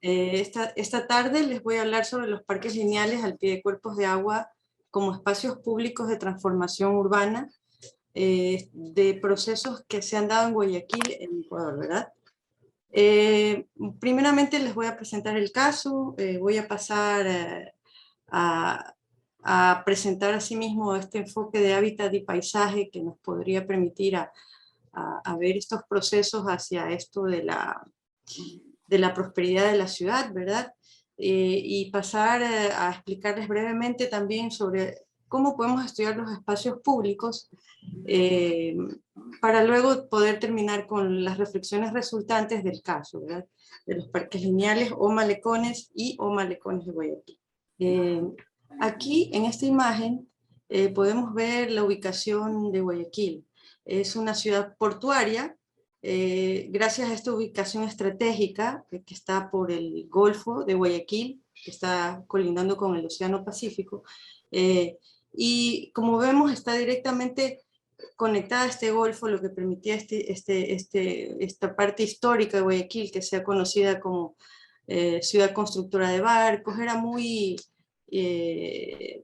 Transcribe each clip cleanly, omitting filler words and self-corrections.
Esta tarde les voy a hablar sobre los parques lineales al pie de cuerpos de agua como espacios públicos de transformación urbana, de procesos que se han dado en Guayaquil, en Ecuador, ¿verdad? Primeramente les voy a presentar el caso, voy a pasar a, a presentar asimismo este enfoque de hábitat y paisaje que nos podría permitir a ver estos procesos hacia esto de la prosperidad de la ciudad, ¿verdad? Y pasar a explicarles brevemente también sobre cómo podemos estudiar los espacios públicos eh, para luego poder terminar con las reflexiones resultantes del caso, ¿verdad? De los parques lineales o malecones de Guayaquil. Aquí en esta imagen podemos ver la ubicación de Guayaquil. Es una ciudad portuaria. Gracias a esta ubicación estratégica que está por el Golfo de Guayaquil, que está colindando con el Océano Pacífico, y como vemos está directamente conectada a este golfo, lo que permitía esta parte histórica de Guayaquil, que sea conocida como ciudad constructora de barcos, era muy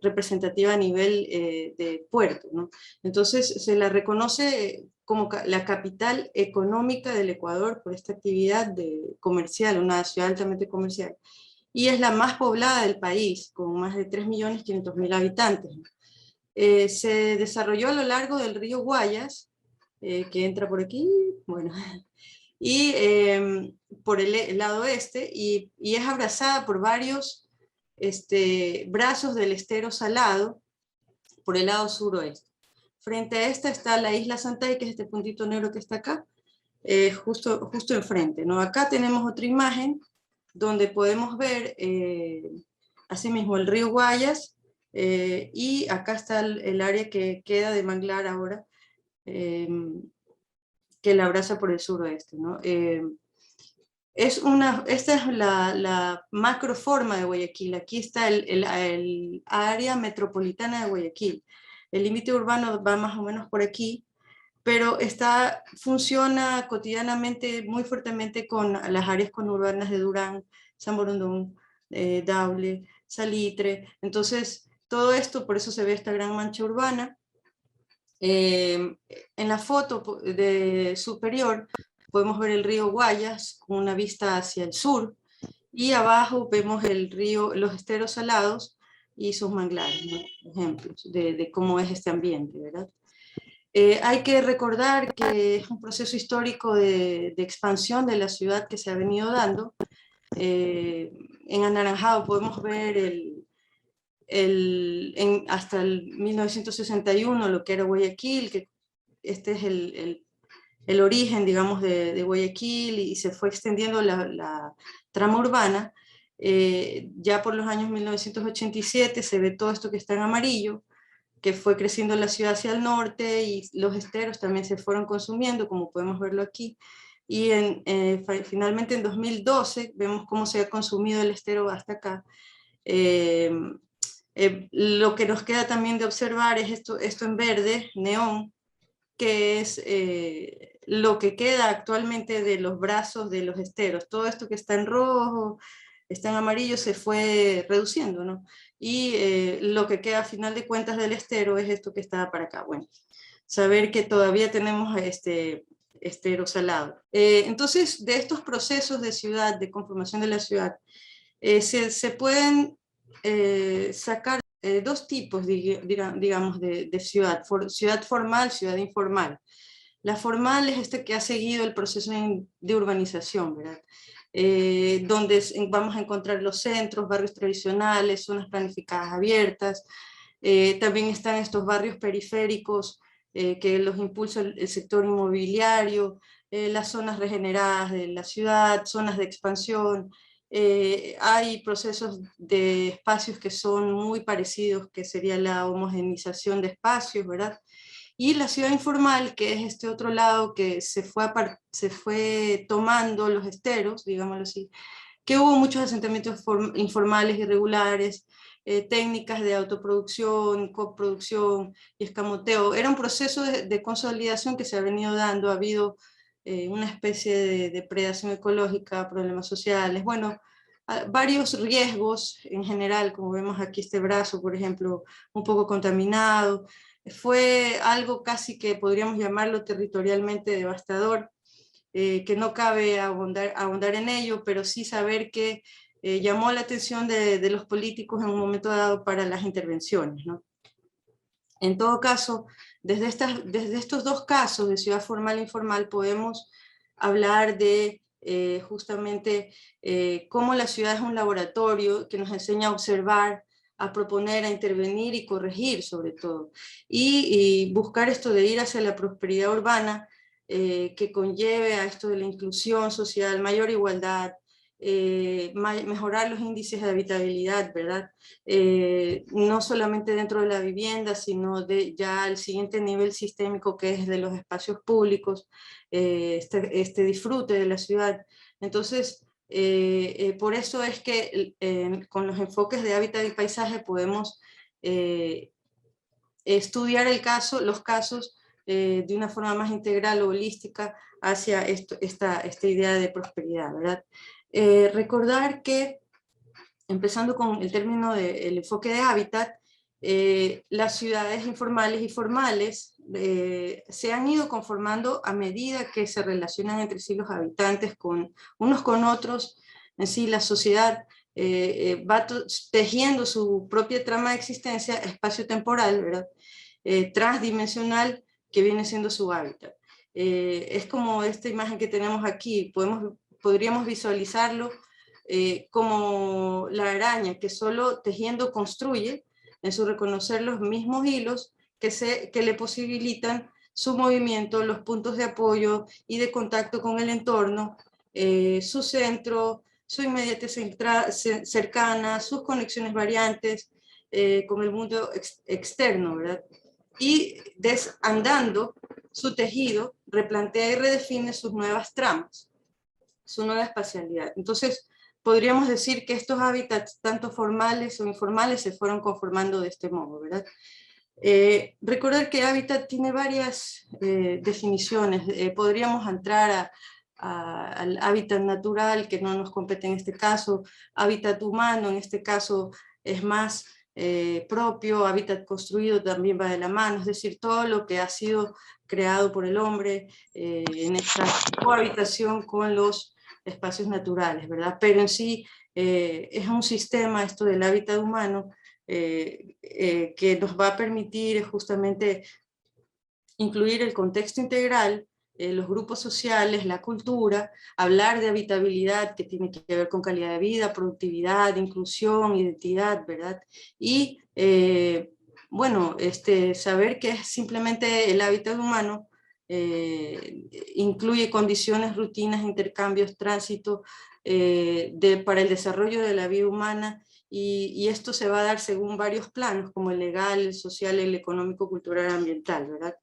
representativa a nivel de puerto, ¿no? Entonces se la reconoce como la capital económica del Ecuador por esta actividad comercial, una ciudad altamente comercial, y es la más poblada del país, con más de 3.500.000 habitantes. Se desarrolló a lo largo del río Guayas, que entra por aquí, bueno, y por el lado oeste, y es abrazada por varios brazos del estero Salado por el lado suroeste. Frente a esta está la isla Santay, que es este puntito negro que está acá, justo enfrente, ¿no? Acá tenemos otra imagen donde podemos ver asimismo el río Guayas, y acá está el área que queda de manglar ahora, que la abraza por el suroeste, ¿no? Esta es la macroforma de Guayaquil. Aquí está el área metropolitana de Guayaquil. El límite urbano va más o menos por aquí, pero funciona cotidianamente muy fuertemente con las áreas conurbanas de Durán, San Borondón, Daule, Salitre. Entonces, todo esto, por eso se ve esta gran mancha urbana. En la foto superior podemos ver el río Guayas con una vista hacia el sur, y abajo vemos el río, los esteros salados y sus manglares, ¿no? Ejemplos de cómo es este ambiente, ¿verdad? Hay que recordar que es un proceso histórico de expansión de la ciudad que se ha venido dando. En anaranjado podemos ver hasta el 1961 lo que era Guayaquil, que este es el origen, digamos, de Guayaquil, y se fue extendiendo la trama urbana. Ya por los años 1987 se ve todo esto que está en amarillo, que fue creciendo la ciudad hacia el norte, y los esteros también se fueron consumiendo, como podemos verlo aquí. Y finalmente en 2012 vemos cómo se ha consumido el estero hasta acá. Lo que nos queda también de observar es esto en verde, neón, que es lo que queda actualmente de los brazos de los esteros. Todo esto que está en rojo, está en amarillo, se fue reduciendo, ¿no? Y lo que queda a final de cuentas del estero es esto que está para acá. Bueno, saber que todavía tenemos este estero salado. Entonces, de estos procesos de ciudad, de conformación de la ciudad, se pueden sacar dos tipos, digamos, de ciudad: ciudad formal, ciudad informal. La formal es este que ha seguido el proceso de urbanización, ¿verdad? Donde vamos a encontrar los centros, barrios tradicionales, zonas planificadas abiertas. También están estos barrios periféricos que los impulsa el sector inmobiliario, las zonas regeneradas de la ciudad, zonas de expansión. Hay procesos de espacios que son muy parecidos, que sería la homogeneización de espacios, ¿verdad? Y la ciudad informal, que es este otro lado que se fue tomando los esteros, digámoslo así, que hubo muchos asentamientos informales, irregulares, técnicas de autoproducción, coproducción y escamoteo. Era un proceso de consolidación que se ha venido dando. Ha habido una especie de depredación ecológica, problemas sociales. Bueno, varios riesgos en general, como vemos aquí este brazo, por ejemplo, un poco contaminado. Fue algo casi que podríamos llamarlo territorialmente devastador, que no cabe ahondar en ello, pero sí saber que llamó la atención de los políticos en un momento dado para las intervenciones, ¿no? En todo caso, desde estos dos casos de ciudad formal e informal podemos hablar de justamente cómo la ciudad es un laboratorio que nos enseña a observar, a proponer, a intervenir y corregir sobre todo. Y buscar esto de ir hacia la prosperidad urbana que conlleve a esto de la inclusión social, mayor igualdad, mejorar los índices de habitabilidad, ¿verdad? No solamente dentro de la vivienda, sino ya al siguiente nivel sistémico que es de los espacios públicos, este disfrute de la ciudad. Entonces, por eso es que con los enfoques de hábitat y paisaje podemos estudiar los casos de una forma más integral o holística hacia esta idea de prosperidad, ¿verdad? Recordar que, empezando con el término del enfoque de hábitat, las ciudades informales y formales se han ido conformando a medida que se relacionan entre sí los habitantes unos con otros. En sí, la sociedad va tejiendo su propia trama de existencia espacio-temporal, ¿verdad? Transdimensional, que viene siendo su hábitat. Es como esta imagen que tenemos aquí, podríamos visualizarlo como la araña que solo tejiendo construye, en su reconocer los mismos hilos que le posibilitan su movimiento, los puntos de apoyo y de contacto con el entorno, su centro, su inmediatez cercana, sus conexiones variantes con el mundo externo, ¿verdad? Y desandando su tejido, replantea y redefine sus nuevas tramas, su nueva espacialidad. Entonces, podríamos decir que estos hábitats, tanto formales o informales, se fueron conformando de este modo, ¿verdad? Recordar que hábitat tiene varias definiciones. Podríamos entrar al hábitat natural, que no nos compete en este caso, hábitat humano, en este caso es más propio, hábitat construido también va de la mano, es decir, todo lo que ha sido creado por el hombre en esta cohabitación con los espacios naturales, ¿verdad? Pero en sí es un sistema, esto del hábitat humano, que nos va a permitir justamente incluir el contexto integral, los grupos sociales, la cultura, hablar de habitabilidad que tiene que ver con calidad de vida, productividad, inclusión, identidad, ¿verdad? Y bueno, saber que es simplemente el hábitat humano incluye condiciones, rutinas, intercambios, tránsito para el desarrollo de la vida humana, y esto se va a dar según varios planos, como el legal, el social, el económico, cultural, ambiental, ¿verdad?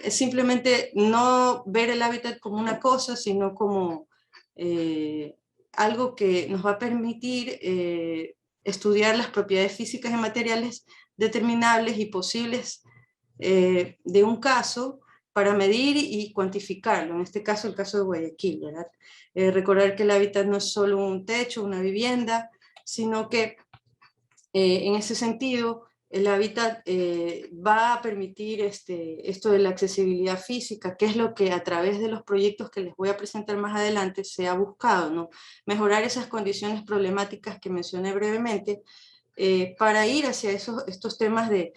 Simplemente no ver el hábitat como una cosa, sino como algo que nos va a permitir estudiar las propiedades físicas y materiales determinables y posibles de un caso para medir y cuantificarlo, en este caso el caso de Guayaquil, ¿verdad? Recordar que el hábitat no es solo un techo, una vivienda, sino que en ese sentido el hábitat va a permitir esto de la accesibilidad física, que es lo que a través de los proyectos que les voy a presentar más adelante se ha buscado, ¿no? Mejorar esas condiciones problemáticas que mencioné brevemente para ir hacia estos temas de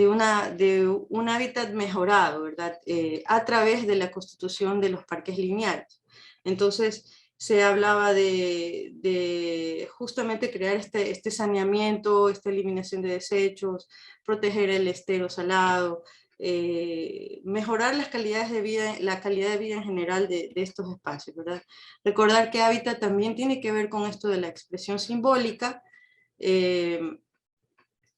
un hábitat mejorado, ¿verdad? A través de la constitución de los parques lineales. Entonces, se hablaba de justamente crear este saneamiento, esta eliminación de desechos, proteger el estero salado, mejorar las calidades de vida, la calidad de vida en general de estos espacios, ¿verdad? Recordar que hábitat también tiene que ver con esto de la expresión simbólica, es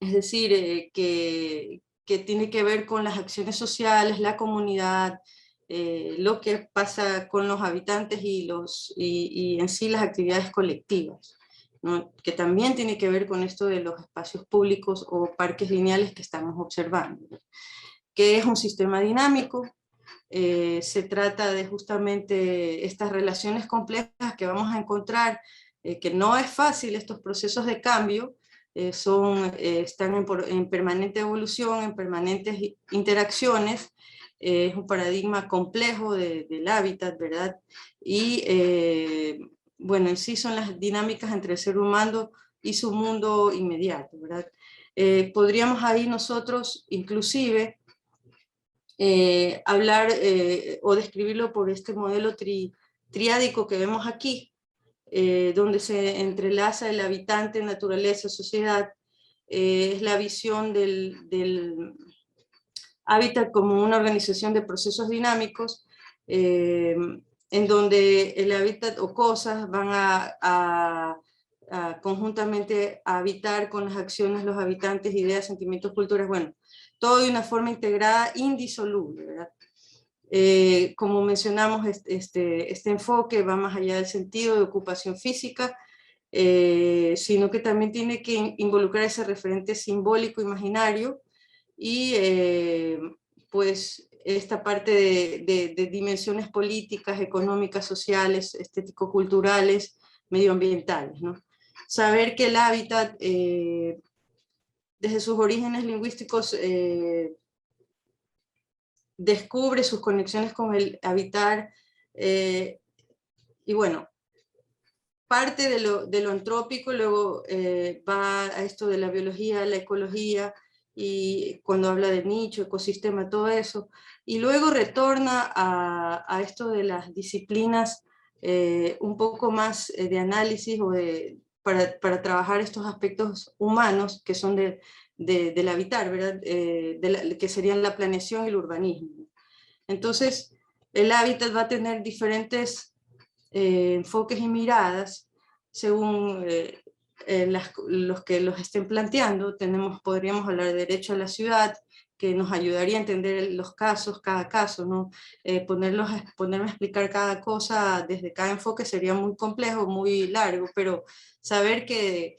decir, que tiene que ver con las acciones sociales, la comunidad, lo que pasa con los habitantes y en sí las actividades colectivas, ¿no? Que también tiene que ver con esto de los espacios públicos o parques lineales que estamos observando, ¿no? Que es un sistema dinámico. Se trata de justamente estas relaciones complejas que vamos a encontrar que no es fácil estos procesos de cambio, están en permanente evolución, en permanentes interacciones, es un paradigma complejo del hábitat, ¿verdad? Y bueno, en sí son las dinámicas entre el ser humano y su mundo inmediato, ¿verdad? Podríamos ahí nosotros inclusive hablar o describirlo por este modelo triádico que vemos aquí, donde se entrelaza el habitante, naturaleza, sociedad, es la visión del hábitat como una organización de procesos dinámicos, en donde el hábitat o cosas van a conjuntamente a habitar con las acciones, los habitantes, ideas, sentimientos, culturas, bueno, todo de una forma integrada, indisoluble, ¿verdad? Como mencionamos, este enfoque va más allá del sentido de ocupación física, sino que también tiene que involucrar ese referente simbólico imaginario y pues esta parte de dimensiones políticas, económicas, sociales, estético-culturales, medioambientales, ¿no? Saber que el hábitat, desde sus orígenes lingüísticos, descubre sus conexiones con el habitar, y bueno, parte de lo antrópico, luego va a esto de la biología, la ecología, y cuando habla de nicho, ecosistema, todo eso, y luego retorna a esto de las disciplinas un poco más de análisis o para trabajar estos aspectos humanos que son del habitar, ¿verdad? Que serían la planeación y el urbanismo. Entonces, el hábitat va a tener diferentes enfoques y miradas según los que los estén planteando. Podríamos hablar de derecho a la ciudad, que nos ayudaría a entender los casos, cada caso, ¿no? Ponerme a explicar cada cosa desde cada enfoque sería muy complejo, muy largo, pero saber que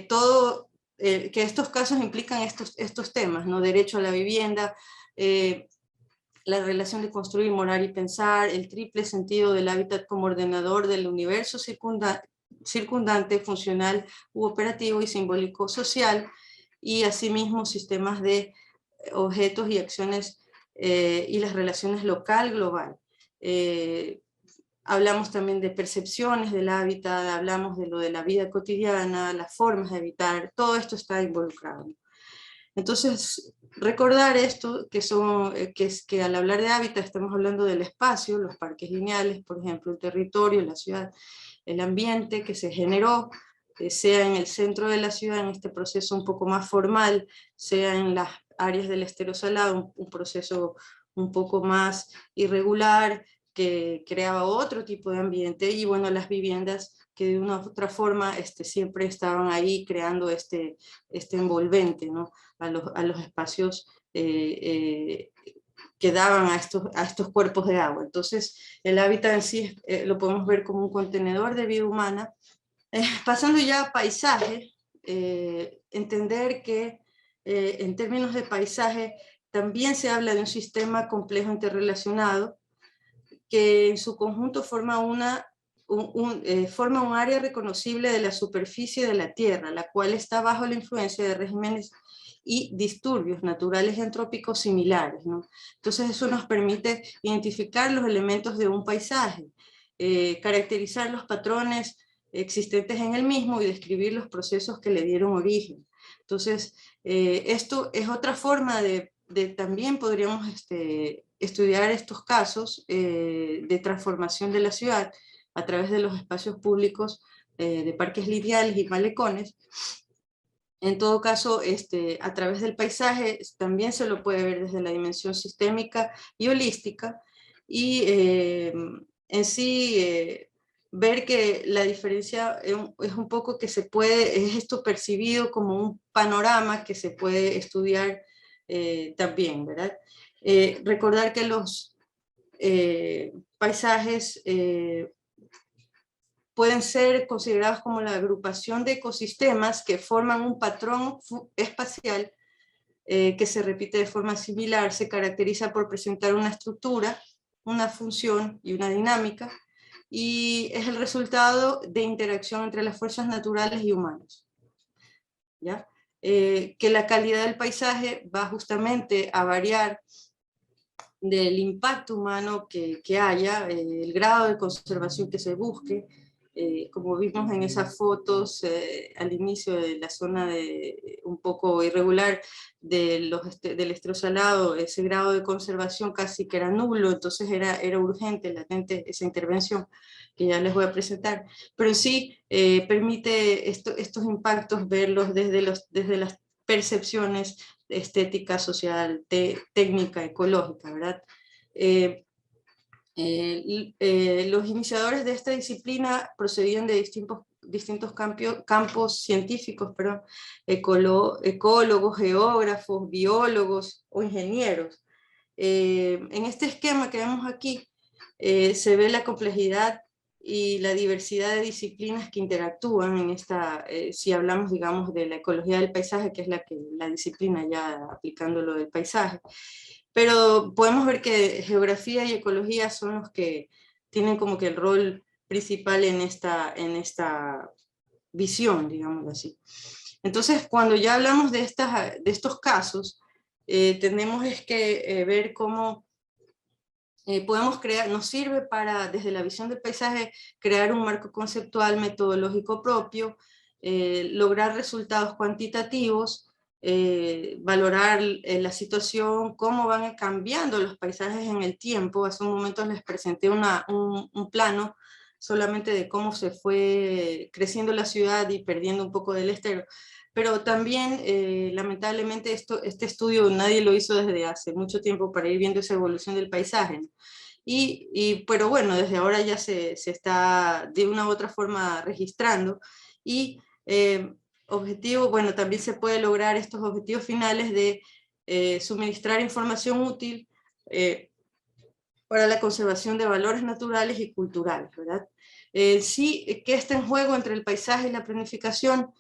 todo, que estos casos implican estos temas, ¿no? Derecho a la vivienda, la relación de construir, morar y pensar, el triple sentido del hábitat como ordenador del universo circundante, funcional u operativo y simbólico social, y asimismo sistemas de objetos y acciones y las relaciones local-global. Hablamos también de percepciones del hábitat, hablamos de lo de la vida cotidiana, las formas de habitar, todo esto está involucrado. Entonces, recordar esto, que al hablar de hábitat estamos hablando del espacio, los parques lineales, por ejemplo, el territorio, la ciudad, el ambiente que se generó, sea en el centro de la ciudad, en este proceso un poco más formal, sea en las áreas del estero salado, un proceso un poco más irregular, que creaba otro tipo de ambiente, y bueno, las viviendas que de una u otra forma siempre estaban ahí creando este envolvente, ¿no? A los espacios que daban a estos cuerpos de agua. Entonces, el hábitat en sí lo podemos ver como un contenedor de vida humana. Pasando ya a paisaje, entender que en términos de paisaje también se habla de un sistema complejo interrelacionado que en su conjunto forma un área reconocible de la superficie de la Tierra, la cual está bajo la influencia de regímenes y disturbios naturales y antrópicos similares, ¿no? Entonces eso nos permite identificar los elementos de un paisaje, caracterizar los patrones existentes en el mismo y describir los procesos que le dieron origen. Entonces, esto es otra forma de también podríamos estudiar estos casos de transformación de la ciudad a través de los espacios públicos de parques lineales y malecones. En todo caso, a través del paisaje también se lo puede ver desde la dimensión sistémica y holística, y en sí ver que la diferencia es un poco que es esto percibido como un panorama que se puede estudiar también, ¿verdad? Recordar que los paisajes pueden ser considerados como la agrupación de ecosistemas que forman un patrón espacial que se repite de forma similar, se caracteriza por presentar una estructura, una función y una dinámica y es el resultado de interacción entre las fuerzas naturales y humanas, ¿ya? Que la calidad del paisaje va justamente a variar del impacto humano que haya, el grado de conservación que se busque, como vimos en esas fotos al inicio de la zona un poco irregular del estero salado, ese grado de conservación casi que era nulo, entonces era urgente, latente esa intervención que ya les voy a presentar, pero sí permite estos impactos verlos desde las percepciones estética, social, técnica, ecológica, ¿verdad? Los iniciadores de esta disciplina procedían de distintos campos científicos, perdón, ecólogos, geógrafos, biólogos o ingenieros. En este esquema que vemos aquí se ve la complejidad y la diversidad de disciplinas que interactúan en esta, si hablamos, digamos, de la ecología del paisaje, que es la disciplina ya aplicando lo del paisaje. Pero podemos ver que geografía y ecología son los que tienen como que el rol principal en esta visión, digámoslo así. Entonces, cuando ya hablamos de estos casos, tenemos que ver cómo podemos crear, nos sirve para, desde la visión del paisaje, crear un marco conceptual metodológico propio, lograr resultados cuantitativos, valorar la situación, cómo van cambiando los paisajes en el tiempo. Hace un momento les presenté un plano solamente de cómo se fue creciendo la ciudad y perdiendo un poco del estero. Pero también, lamentablemente, este estudio nadie lo hizo desde hace mucho tiempo para ir viendo esa evolución del paisaje, ¿no? Pero bueno, desde ahora ya se está de una u otra forma registrando, y bueno, también se puede lograr estos objetivos finales de suministrar información útil para la conservación de valores naturales y culturales, ¿verdad? Sí, ¿qué está en juego entre el paisaje y la planificación?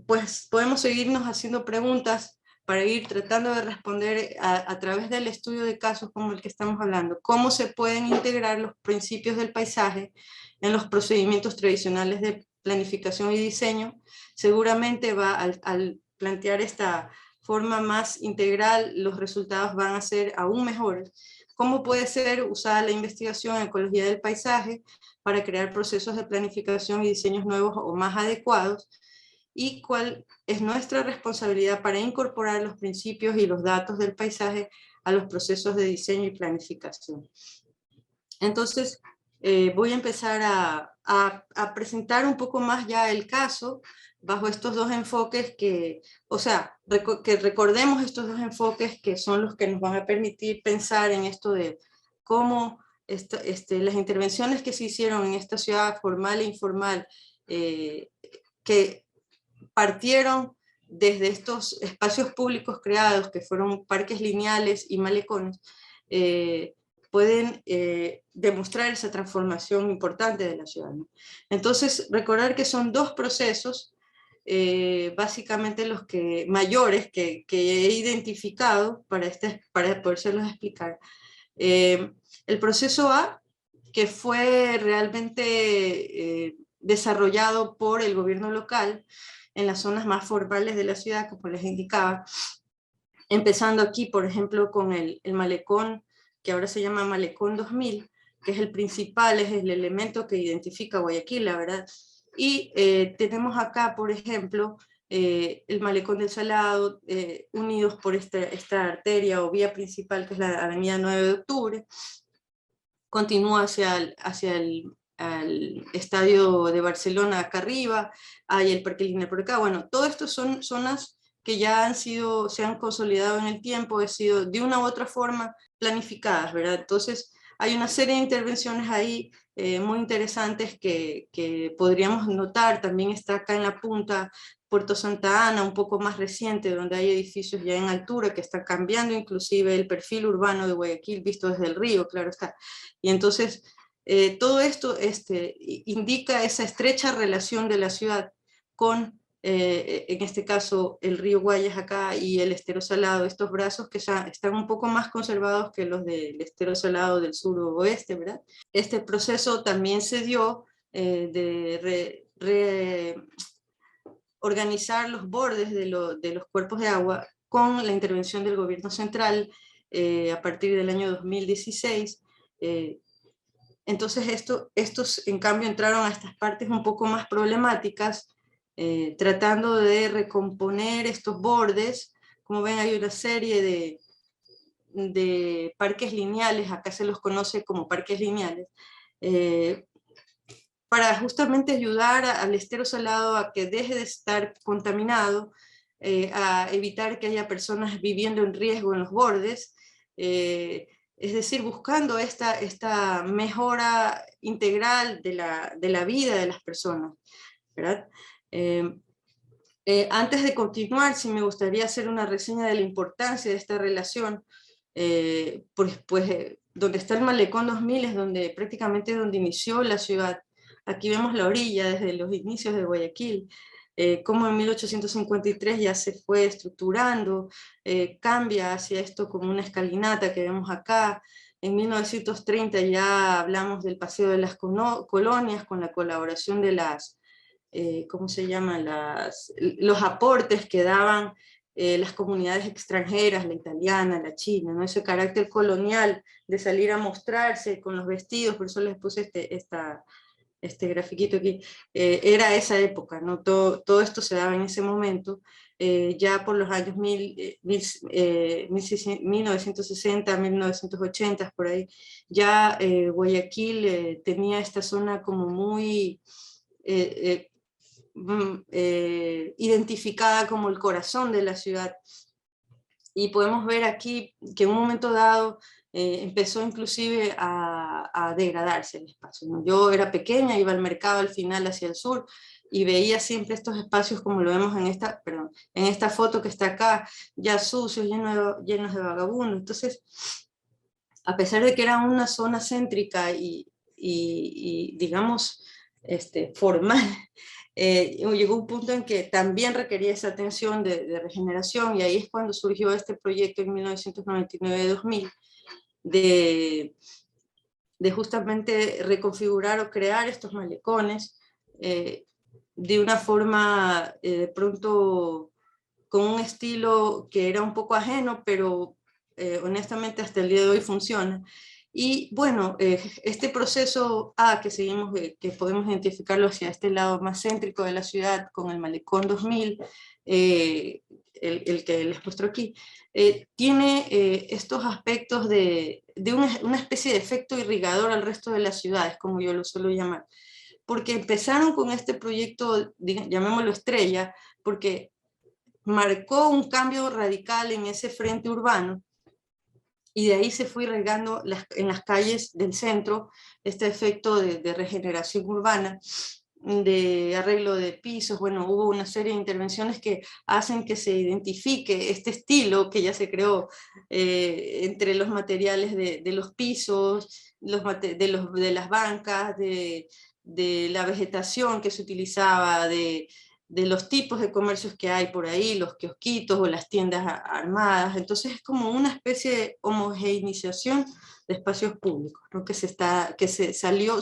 Pues podemos seguirnos haciendo preguntas para ir tratando de responder a través del estudio de casos como el que estamos hablando, cómo se pueden integrar los principios del paisaje en los procedimientos tradicionales de planificación y diseño. Seguramente al plantear esta forma más integral, los resultados van a ser aún mejores. ¿Cómo puede ser usada la investigación en ecología del paisaje para crear procesos de planificación y diseños nuevos o más adecuados? ¿Y cuál es nuestra responsabilidad para incorporar los principios y los datos del paisaje a los procesos de diseño y planificación? Entonces, voy a empezar a presentar un poco más ya el caso bajo estos dos enfoques que recordemos estos dos enfoques que son los que nos van a permitir pensar en esto de cómo las intervenciones que se hicieron en esta ciudad formal e informal, que partieron desde estos espacios públicos creados, que fueron parques lineales y malecones, pueden demostrar esa transformación importante de la ciudad, ¿no? Entonces, recordar que son dos procesos, básicamente los mayores que he identificado para podérselos explicar. El proceso A, que fue realmente desarrollado por el gobierno local en las zonas más formales de la ciudad, como les indicaba, empezando aquí, por ejemplo, con el malecón, que ahora se llama Malecón 2000, que es el principal, es el elemento que identifica Guayaquil, la verdad. Y tenemos acá, por ejemplo, el Malecón del Salado, unidos por esta arteria o vía principal, que es la avenida 9 de octubre, continúa hacia el estadio de Barcelona acá arriba, hay el Parque Lineal por acá. Bueno, todo esto son zonas que ya se han consolidado en el tiempo, han sido de una u otra forma planificadas, ¿verdad? Entonces hay una serie de intervenciones ahí muy interesantes que podríamos notar. También está acá en la punta Puerto Santa Ana, un poco más reciente, donde hay edificios ya en altura que están cambiando inclusive el perfil urbano de Guayaquil visto desde el río, claro está. Y entonces todo esto indica esa estrecha relación de la ciudad con en este caso el río Guayas acá y el estero salado, estos brazos que ya están un poco más conservados que los del estero salado del sur o oeste, ¿verdad? Este proceso también se dio de organizar los bordes de los cuerpos de agua con la intervención del gobierno central a partir del año 2016. Entonces estos en cambio entraron a estas partes un poco más problemáticas, tratando de recomponer estos bordes. Como ven, hay una serie de parques lineales, acá se los conoce como parques lineales, para justamente ayudar al estero salado a que deje de estar contaminado, a evitar que haya personas viviendo en riesgo en los bordes, es decir, buscando esta mejora integral de la vida de las personas, ¿verdad? Antes de continuar, sí me gustaría hacer una reseña de la importancia de esta relación, donde está el Malecón 2000 es donde prácticamente donde inició la ciudad. Aquí vemos la orilla desde los inicios de Guayaquil, cómo en 1853 ya se fue estructurando, cambia hacia esto como una escalinata que vemos acá. En 1930 ya hablamos del paseo de las colonias con la colaboración de las, ¿cómo se llaman? Los aportes que daban las comunidades extranjeras, la italiana, la china, ¿no? Ese carácter colonial de salir a mostrarse con los vestidos, por eso les puse este grafiquito aquí, era esa época, ¿no? Todo esto se daba en ese momento, ya por los años 1960, 1980, por ahí, ya Guayaquil tenía esta zona como muy identificada como el corazón de la ciudad. Y podemos ver aquí que en un momento dado empezó inclusive a degradarse el espacio, ¿no? Yo era pequeña, iba al mercado al final hacia el sur y veía siempre estos espacios como lo vemos en esta foto que está acá, ya sucios, llenos de vagabundos. Entonces, a pesar de que era una zona céntrica y digamos, formal, llegó un punto en que también requería esa atención de regeneración, y ahí es cuando surgió este proyecto en 1999-2000 de justamente reconfigurar o crear estos malecones de una forma de pronto con un estilo que era un poco ajeno, pero honestamente hasta el día de hoy funciona. Y bueno, este proceso que seguimos, que podemos identificarlo hacia este lado más céntrico de la ciudad, con el Malecón 2000, el que les muestro aquí, tiene estos aspectos de una especie de efecto irrigador al resto de las ciudades, como yo lo suelo llamar. Porque empezaron con este proyecto, llamémoslo estrella, porque marcó un cambio radical en ese frente urbano, y de ahí se fue regando en las calles del centro este efecto de regeneración urbana, de arreglo de pisos. Bueno, hubo una serie de intervenciones que hacen que se identifique este estilo que ya se creó entre los materiales de los pisos, de las bancas, de la vegetación que se utilizaba, de los tipos de comercios que hay por ahí, los kiosquitos o las tiendas armadas. Entonces es como una especie de homogeneización de espacios públicos, ¿no?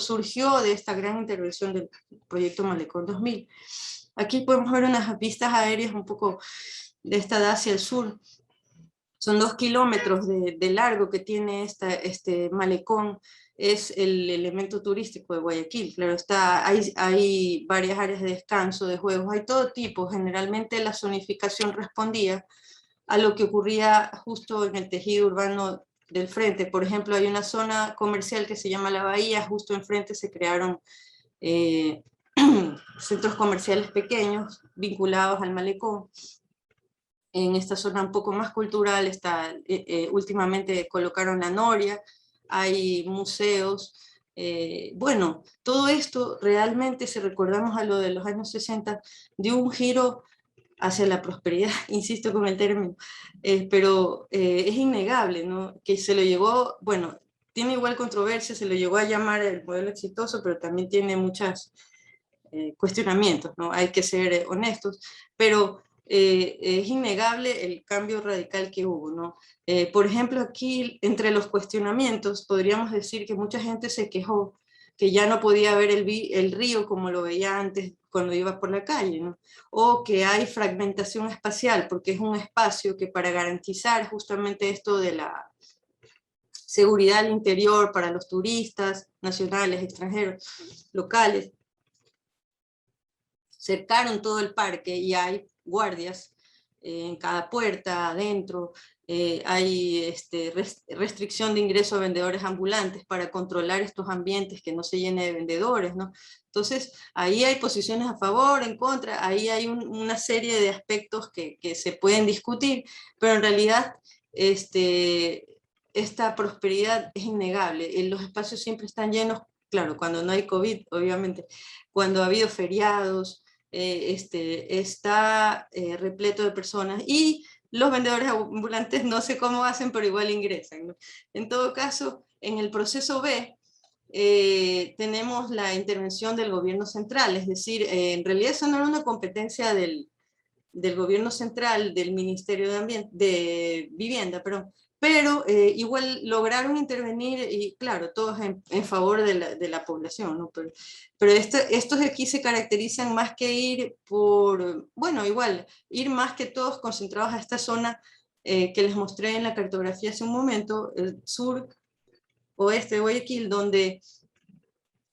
Surgió de esta gran intervención del proyecto Malecón 2000. Aquí podemos ver unas vistas aéreas un poco de esta de hacia el sur. Son 2 kilómetros de largo que tiene este malecón. Es el elemento turístico de Guayaquil. Claro, hay varias áreas de descanso, de juegos, hay todo tipo. Generalmente la zonificación respondía a lo que ocurría justo en el tejido urbano del frente. Por ejemplo, hay una zona comercial que se llama La Bahía, justo enfrente se crearon centros comerciales pequeños vinculados al malecón. En esta zona un poco más cultural últimamente colocaron la Noria, hay museos. Bueno, todo esto realmente, si recordamos a lo de los años 60, dio un giro hacia la prosperidad, insisto con el término, pero es innegable, ¿no? Que se lo llegó, bueno, tiene igual controversia, se lo llegó a llamar el modelo exitoso, pero también tiene muchas cuestionamientos, ¿no? Hay que ser honestos, pero es innegable el cambio radical que hubo, ¿no? Por ejemplo, aquí entre los cuestionamientos podríamos decir que mucha gente se quejó que ya no podía ver el río como lo veía antes cuando iba por la calle, ¿no? O que hay fragmentación espacial, porque es un espacio que para garantizar justamente esto de la seguridad al interior para los turistas nacionales, extranjeros, locales, cercaron todo el parque y hay guardias en cada puerta, adentro, hay restricción de ingreso a vendedores ambulantes para controlar estos ambientes que no se llene de vendedores, ¿no? Entonces, ahí hay posiciones a favor, en contra, ahí hay una serie de aspectos que se pueden discutir, pero en realidad esta prosperidad es innegable. Los espacios siempre están llenos, claro, cuando no hay COVID, obviamente, cuando ha habido feriados, está repleto de personas y los vendedores ambulantes no sé cómo hacen, pero igual ingresan, ¿no? En todo caso, en el proceso B tenemos la intervención del gobierno central, es decir, en realidad eso no era una competencia del gobierno central, del Ministerio de Vivienda, pero igual lograron intervenir y claro, todos en favor de la población, ¿no? Pero estos de aquí se caracterizan más que ir por, bueno, igual, ir más que todos concentrados a esta zona que les mostré en la cartografía hace un momento, el sur oeste de Guayaquil, donde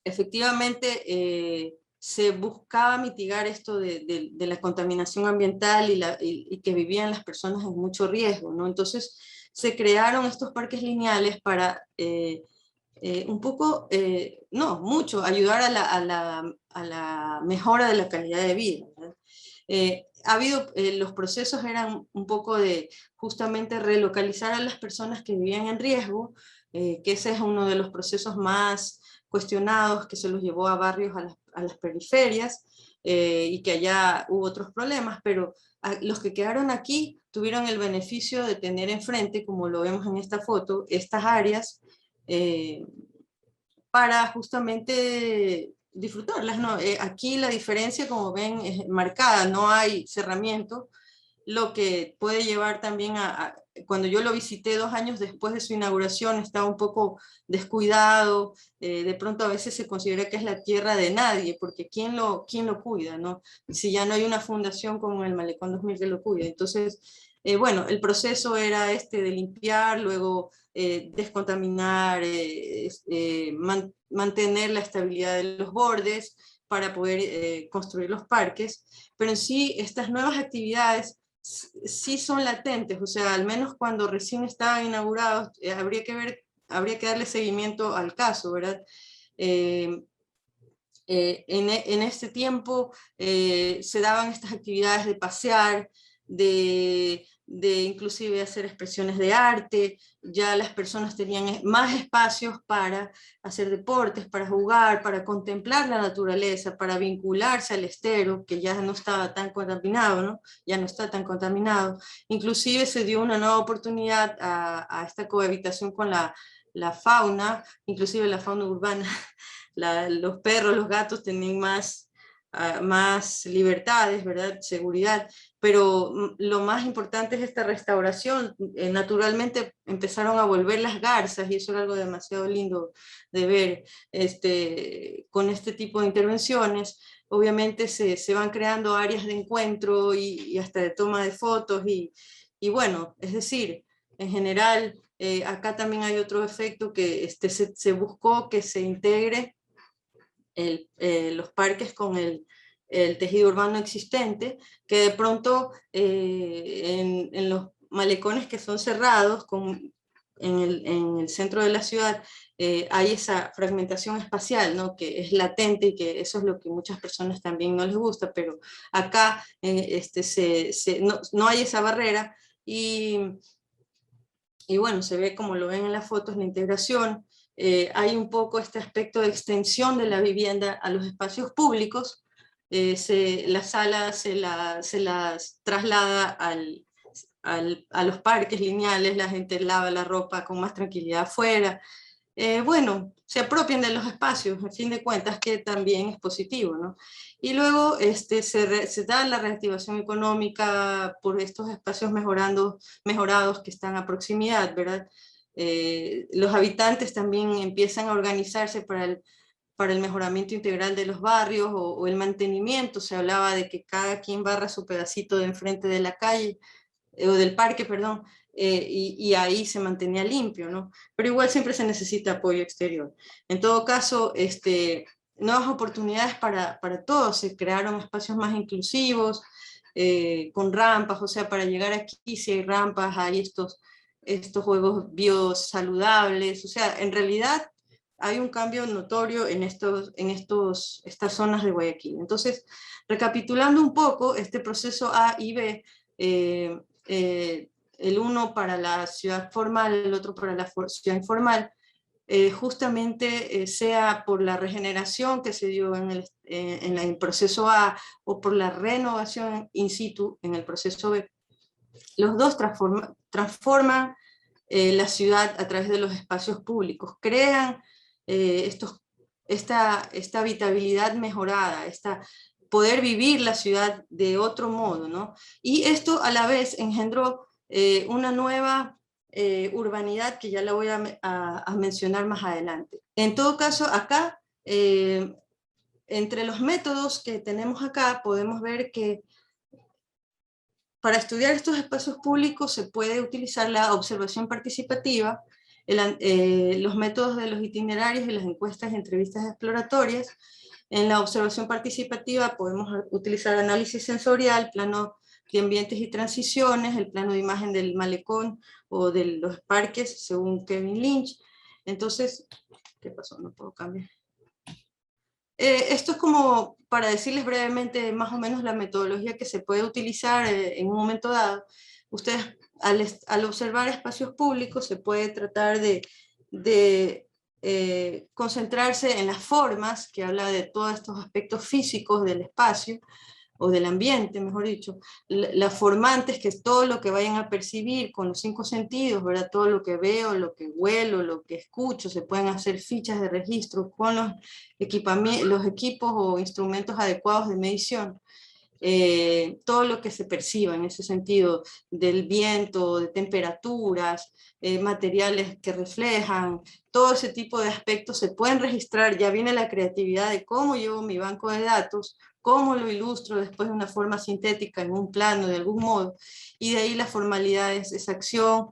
efectivamente se buscaba mitigar esto de la contaminación ambiental y que vivían las personas en mucho riesgo, ¿no? Entonces se crearon estos parques lineales para un poco, no, mucho, ayudar a la mejora de la calidad de vida, ¿verdad? Ha habido, los procesos eran un poco de justamente relocalizar a las personas que vivían en riesgo, que ese es uno de los procesos más cuestionados, que se los llevó a barrios a las periferias, y que allá hubo otros problemas, pero los que quedaron aquí tuvieron el beneficio de tener enfrente, como lo vemos en esta foto, estas áreas eh, para justamente disfrutarlas, ¿no? Aquí la diferencia, como ven, es marcada, no hay cerramiento, lo que puede llevar también cuando yo lo visité 2 años después de su inauguración, estaba un poco descuidado, de pronto a veces se considera que es la tierra de nadie, porque ¿quién lo cuida, no? Si ya no hay una fundación como el Malecón 2000 que lo cuide. Entonces, bueno, el proceso era de limpiar, luego descontaminar, mantener la estabilidad de los bordes para poder construir los parques, pero en sí estas nuevas actividades sí son latentes, o sea, al menos cuando recién estaban inaugurados, habría que darle seguimiento al caso, ¿verdad? Eh, en este tiempo se daban estas actividades de pasear, de inclusive hacer expresiones de arte, ya las personas tenían más espacios para hacer deportes, para jugar, para contemplar la naturaleza, para vincularse al estero, que ya no estaba tan contaminado, ¿no? Ya no está tan contaminado. Inclusive se dio una nueva oportunidad a esta cohabitación con la fauna, inclusive la fauna urbana. Los perros, los gatos tenían más libertades, ¿verdad? Seguridad, pero lo más importante es esta restauración. Naturalmente empezaron a volver las garzas y eso era algo demasiado lindo de ver con este tipo de intervenciones. Obviamente se van creando áreas de encuentro y hasta de toma de fotos y bueno, es decir, en general, acá también hay otro efecto que se buscó que se integre los parques con el tejido urbano existente, que de pronto en los malecones que son cerrados, en el centro de la ciudad, hay esa fragmentación espacial, ¿no? Que es latente y que eso es lo que muchas personas también no les gusta, pero acá no hay esa barrera y bueno, se ve como lo ven en las fotos, la integración. Hay un poco este aspecto de extensión de la vivienda a los espacios públicos. Las salas se las traslada a los parques lineales, la gente lava la ropa con más tranquilidad afuera. bueno, se apropien de los espacios, a fin de cuentas, que también es positivo, ¿no? Y luego se da la reactivación económica por estos espacios mejorados que están a proximidad, ¿verdad? Los habitantes también empiezan a organizarse para el mejoramiento integral de los barrios o el mantenimiento. Se hablaba de que cada quien barra su pedacito de enfrente de la calle, o del parque, perdón, y ahí se mantenía limpio, ¿no? Pero igual siempre se necesita apoyo exterior. En todo caso, nuevas oportunidades para todos, se crearon espacios más inclusivos, con rampas, o sea, para llegar aquí si hay rampas, hay estos juegos biosaludables, o sea, en realidad hay un cambio notorio en estas zonas de Guayaquil. Entonces, recapitulando un poco, este proceso A y B, el uno para la ciudad formal, el otro para la ciudad informal, justamente sea por la regeneración que se dio en el proceso A o por la renovación in situ en el proceso B, los dos transforman la ciudad a través de los espacios públicos, crean esta habitabilidad mejorada, poder vivir la ciudad de otro modo, ¿no? Y esto a la vez engendró una nueva urbanidad que ya la voy a mencionar más adelante. En todo caso, acá, entre los métodos que tenemos acá, podemos ver que para estudiar estos espacios públicos se puede utilizar la observación participativa, los métodos de los itinerarios y las encuestas y entrevistas exploratorias. En la observación participativa podemos utilizar análisis sensorial, plano de ambientes y transiciones, el plano de imagen del malecón o de los parques, según Kevin Lynch. Entonces, ¿qué pasó? No puedo cambiar. Esto es como para decirles brevemente más o menos la metodología que se puede utilizar en un momento dado. Ustedes, al observar espacios públicos, se puede tratar de concentrarse en las formas, que habla de todos estos aspectos físicos del espacio, o del ambiente, mejor dicho, las formantes, que es todo lo que vayan a percibir con los 5 sentidos, ¿verdad? Todo lo que veo, lo que huelo, lo que escucho, se pueden hacer fichas de registro con los equipos o instrumentos adecuados de medición. Todo lo que se perciba en ese sentido, del viento, de temperaturas, materiales que reflejan, todo ese tipo de aspectos se pueden registrar. Ya viene la creatividad de cómo llevo mi banco de datos, cómo lo ilustro después de una forma sintética en un plano de algún modo, y de ahí las formalidades, esa acción,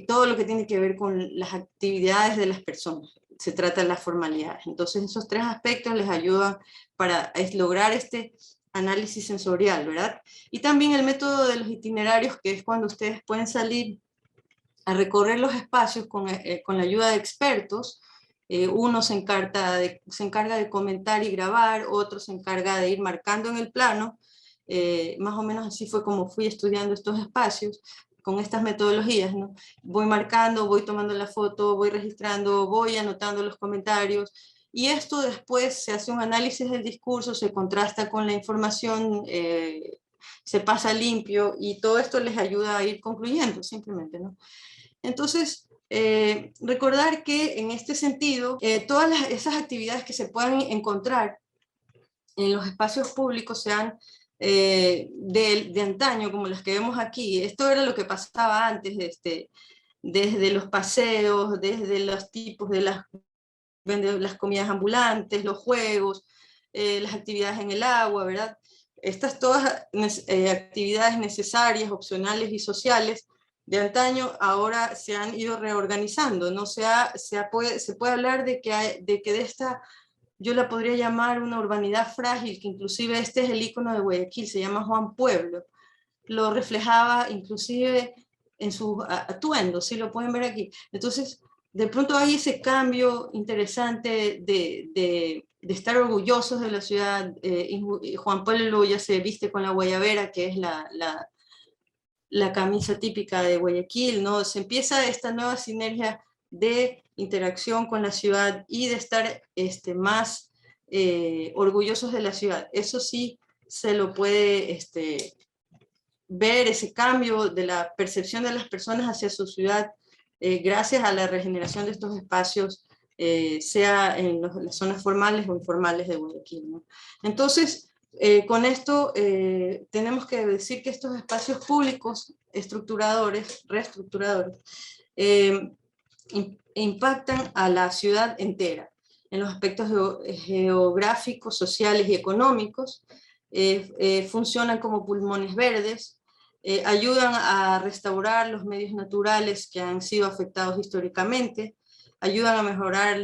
todo lo que tiene que ver con las actividades de las personas. Se trata de las formalidades. Entonces esos 3 aspectos les ayudan para lograr este análisis sensorial, ¿verdad? Y también el método de los itinerarios, que es cuando ustedes pueden salir a recorrer los espacios con la ayuda de expertos. Uno se encarga de comentar y grabar, otro se encarga de ir marcando en el plano. Más o menos así fue como fui estudiando estos espacios, con estas metodologías, ¿no? Voy marcando, voy tomando la foto, voy registrando, voy anotando los comentarios, y esto después se hace un análisis del discurso, se contrasta con la información, se pasa limpio, y todo esto les ayuda a ir concluyendo simplemente, ¿no? Entonces, recordar que en este sentido, todas esas actividades que se puedan encontrar en los espacios públicos, sean de antaño, como las que vemos aquí. Esto era lo que pasaba antes, desde los paseos, desde los tipos de las comidas ambulantes, los juegos, las actividades en el agua, ¿verdad? Estas todas actividades necesarias, opcionales y sociales de antaño ahora se han ido reorganizando, ¿no? Se puede hablar de que de esta, yo la podría llamar una urbanidad frágil, que inclusive este es el icono de Guayaquil, se llama Juan Pueblo, lo reflejaba inclusive en sus atuendos, ¿sí? Lo pueden ver aquí. Entonces, de pronto hay ese cambio interesante de estar orgullosos de la ciudad. Juan Pueblo ya se viste con la guayabera, que es la camisa típica de Guayaquil, ¿no? Se empieza esta nueva sinergia de interacción con la ciudad y de estar más orgullosos de la ciudad. Eso sí se lo puede ver, ese cambio de la percepción de las personas hacia su ciudad, gracias a la regeneración de estos espacios, sea en las zonas formales o informales de Guayaquil, ¿no? Entonces, con esto tenemos que decir que estos espacios públicos reestructuradores, impactan a la ciudad entera, en los aspectos geográficos, sociales y económicos, funcionan como pulmones verdes, ayudan a restaurar los medios naturales que han sido afectados históricamente, ayudan a mejorar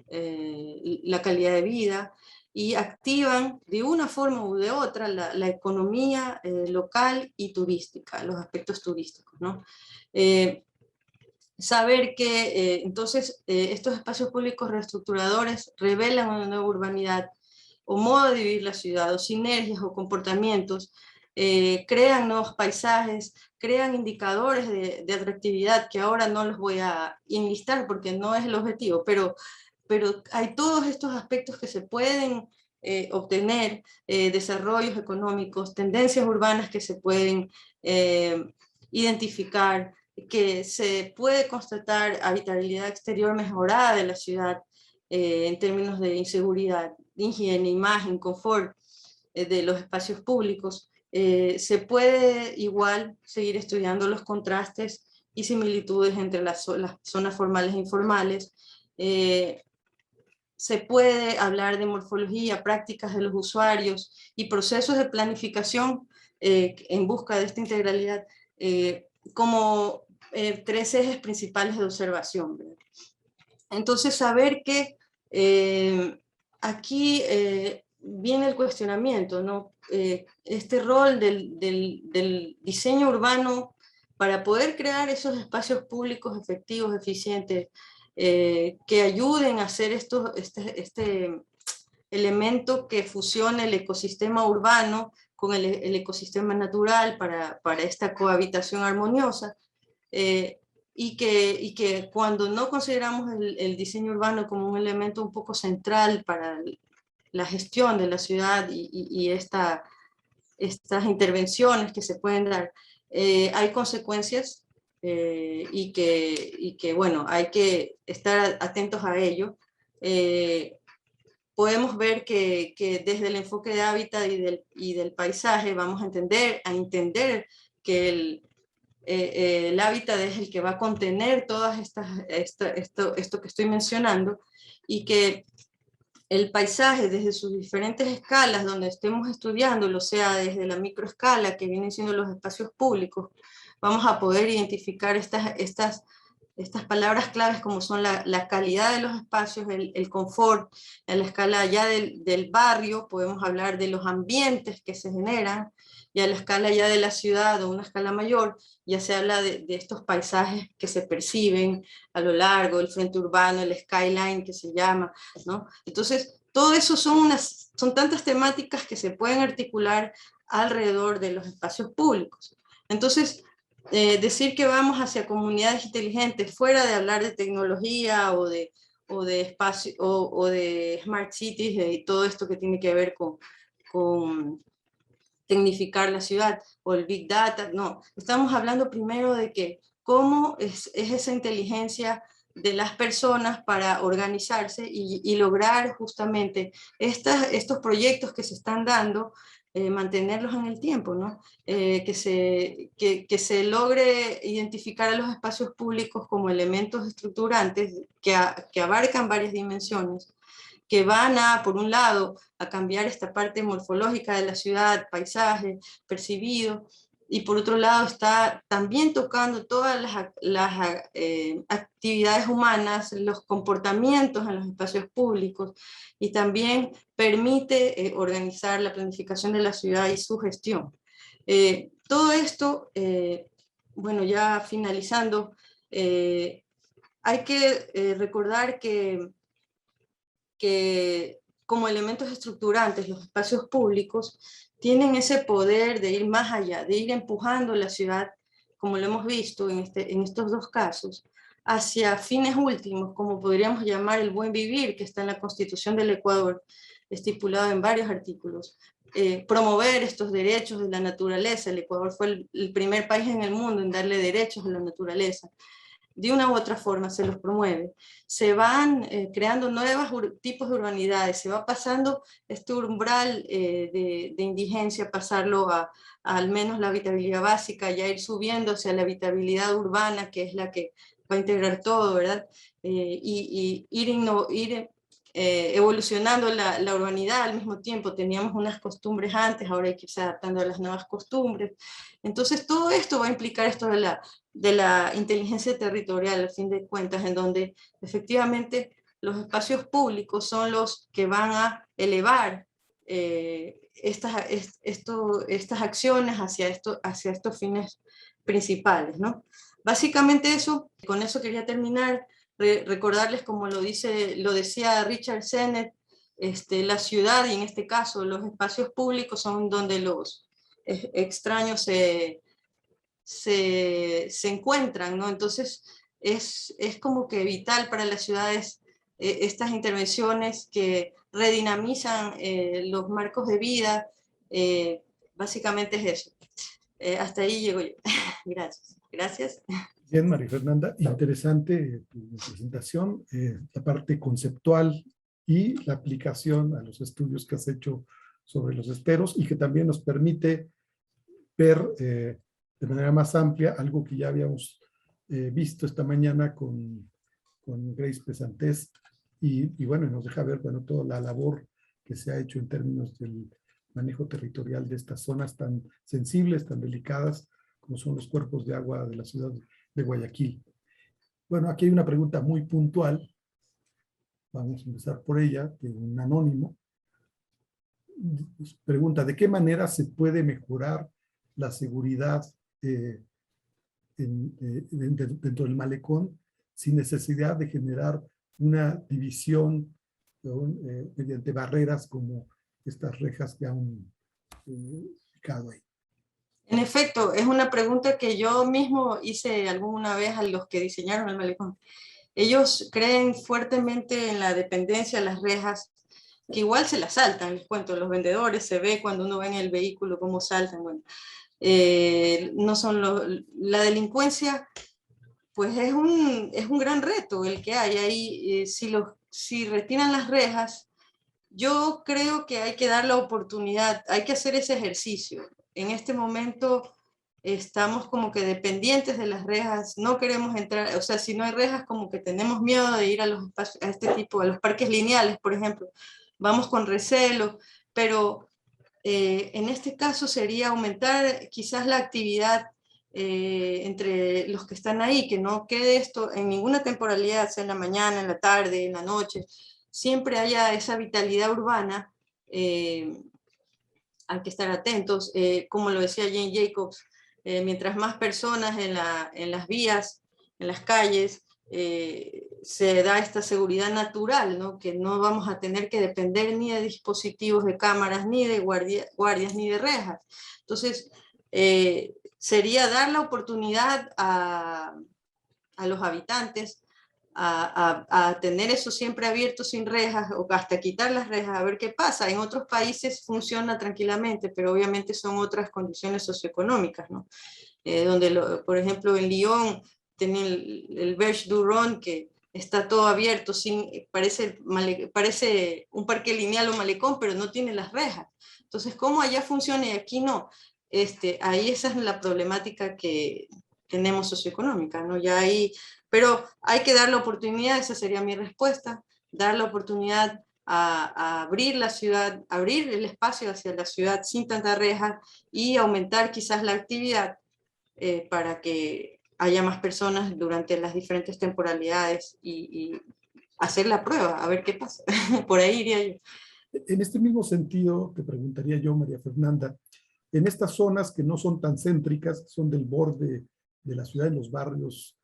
la calidad de vida y activan de una forma u de otra la economía local y turística, los aspectos turísticos, ¿no? Saber que entonces estos espacios públicos reestructuradores revelan una nueva urbanidad o modo de vivir la ciudad, o sinergias o comportamientos, crean nuevos paisajes, crean indicadores de atractividad que ahora no los voy a enlistar porque no es el objetivo, pero hay todos estos aspectos que se pueden obtener, desarrollos económicos, tendencias urbanas que se pueden identificar, que se puede constatar habitabilidad exterior mejorada de la ciudad en términos de inseguridad, de higiene, imagen, confort de los espacios públicos. Se puede igual seguir estudiando los contrastes y similitudes entre las zonas formales e informales. Se puede hablar de morfología, prácticas de los usuarios y procesos de planificación en busca de esta integralidad como tres ejes principales de observación, ¿verdad? Entonces, saber que aquí viene el cuestionamiento, ¿no? Este rol del diseño urbano para poder crear esos espacios públicos efectivos, eficientes, que ayuden a hacer este elemento que fusione el ecosistema urbano con el ecosistema natural para esta cohabitación armoniosa, y que cuando no consideramos el diseño urbano como un elemento un poco central para la gestión de la ciudad y estas intervenciones que se pueden dar, hay consecuencias y que, bueno, hay que estar atentos a ello. Podemos ver que desde el enfoque de hábitat y del paisaje vamos a entender que el hábitat es el que va a contener todas esto que estoy mencionando, y que el paisaje desde sus diferentes escalas donde estemos estudiándolo, sea desde la microescala que vienen siendo los espacios públicos, vamos a poder identificar estas palabras claves como son la calidad de los espacios, el confort, en la escala ya del barrio podemos hablar de los ambientes que se generan, y a la escala ya de la ciudad o una escala mayor ya se habla de estos paisajes que se perciben a lo largo, el frente urbano, el skyline que se llama, ¿no? Entonces, todo eso son tantas temáticas que se pueden articular alrededor de los espacios públicos. Entonces, decir que vamos hacia comunidades inteligentes, fuera de hablar de tecnología o de espacio o de smart cities y todo esto que tiene que ver con tecnificar la ciudad o el big data, no, estamos hablando primero de que cómo es esa inteligencia de las personas para organizarse y lograr justamente estos proyectos que se están dando, mantenerlos en el tiempo, ¿no? Que se logre identificar a los espacios públicos como elementos estructurantes que abarcan varias dimensiones, que van por un lado, a cambiar esta parte morfológica de la ciudad, paisaje, percibido, y por otro lado está también tocando todas las actividades humanas, los comportamientos en los espacios públicos, y también permite organizar la planificación de la ciudad y su gestión. Todo esto, bueno, ya finalizando, hay que recordar que como elementos estructurantes los espacios públicos tienen ese poder de ir más allá, de ir empujando la ciudad, como lo hemos visto en estos dos casos, hacia fines últimos, como podríamos llamar el buen vivir, que está en la Constitución del Ecuador, estipulado en varios artículos. Promover estos derechos de la naturaleza. El Ecuador fue el primer país en el mundo en darle derechos a la naturaleza. de una u otra forma se los promueve. Se van creando nuevos tipos de urbanidades, se va pasando este umbral de indigencia, pasarlo a al menos la habitabilidad básica, ya ir subiendo hacia la habitabilidad urbana, que es la que va a integrar todo, ¿verdad? Y ir evolucionando la urbanidad al mismo tiempo. Teníamos unas costumbres antes, ahora hay que irse adaptando a las nuevas costumbres. Entonces todo esto va a implicar esto de la inteligencia territorial, al fin de cuentas, en donde efectivamente los espacios públicos son los que van a elevar estas acciones hacia estos fines principales, ¿no? Básicamente eso, con eso quería terminar, recordarles como lo decía Richard Sennett, la ciudad y en este caso los espacios públicos son donde los extraños se encuentran, ¿no? Entonces es como que vital para las ciudades estas intervenciones que redinamizan los marcos de vida, básicamente es eso. Hasta ahí llego yo. Gracias. Gracias. Bien, María Fernanda, interesante tu presentación, la parte conceptual y la aplicación a los estudios que has hecho sobre los esteros y que también nos permite ver de manera más amplia algo que ya habíamos visto esta mañana con Grace Pesantes y bueno, nos deja ver bueno, toda la labor que se ha hecho en términos del manejo territorial de estas zonas tan sensibles, tan delicadas, como son los cuerpos de agua de la ciudad de Guayaquil. Bueno, aquí hay una pregunta muy puntual. Vamos a empezar por ella, de un anónimo. Pregunta, ¿de qué manera se puede mejorar la seguridad dentro del malecón sin necesidad de generar una división mediante barreras como estas rejas que han ubicado ahí? En efecto, es una pregunta que yo mismo hice alguna vez a los que diseñaron el malecón. Ellos creen fuertemente en la dependencia de las rejas, que igual se las saltan, les cuento, los vendedores, se ve cuando uno ve en el vehículo cómo saltan. Bueno, no son la delincuencia, pues es un gran reto el que hay ahí. Si retiran las rejas, yo creo que hay que dar la oportunidad, hay que hacer ese ejercicio. En este momento estamos como que dependientes de las rejas, no queremos entrar, o sea, si no hay rejas como que tenemos miedo de ir a los espacios, a este tipo, a los parques lineales, por ejemplo, vamos con recelo, pero en este caso sería aumentar quizás la actividad entre los que están ahí, que no quede esto en ninguna temporalidad, sea en la mañana, en la tarde, en la noche, siempre haya esa vitalidad urbana. Hay que estar atentos, como lo decía Jane Jacobs, mientras más personas en las vías, en las calles, se da esta seguridad natural, ¿no? Que no vamos a tener que depender ni de dispositivos de cámaras, ni de guardias, ni de rejas. Entonces, sería dar la oportunidad a los habitantes a tener eso siempre abierto sin rejas o hasta quitar las rejas a ver qué pasa. En otros países funciona tranquilamente, pero obviamente son otras condiciones socioeconómicas, ¿no? Por ejemplo, en Lyon tienen el Berge du Rhône, que está todo abierto, parece un parque lineal o malecón, pero no tiene las rejas. Entonces, ¿cómo allá funciona y aquí no? Ahí esa es la problemática que tenemos socioeconómica, ¿no? Ya ahí, pero hay que dar la oportunidad, esa sería mi respuesta, dar la oportunidad a abrir la ciudad, abrir el espacio hacia la ciudad sin tanta reja y aumentar quizás la actividad para que haya más personas durante las diferentes temporalidades y hacer la prueba, a ver qué pasa. Por ahí iría yo. En este mismo sentido, te preguntaría yo, María Fernanda, en estas zonas que no son tan céntricas, son del borde de la ciudad, en los barrios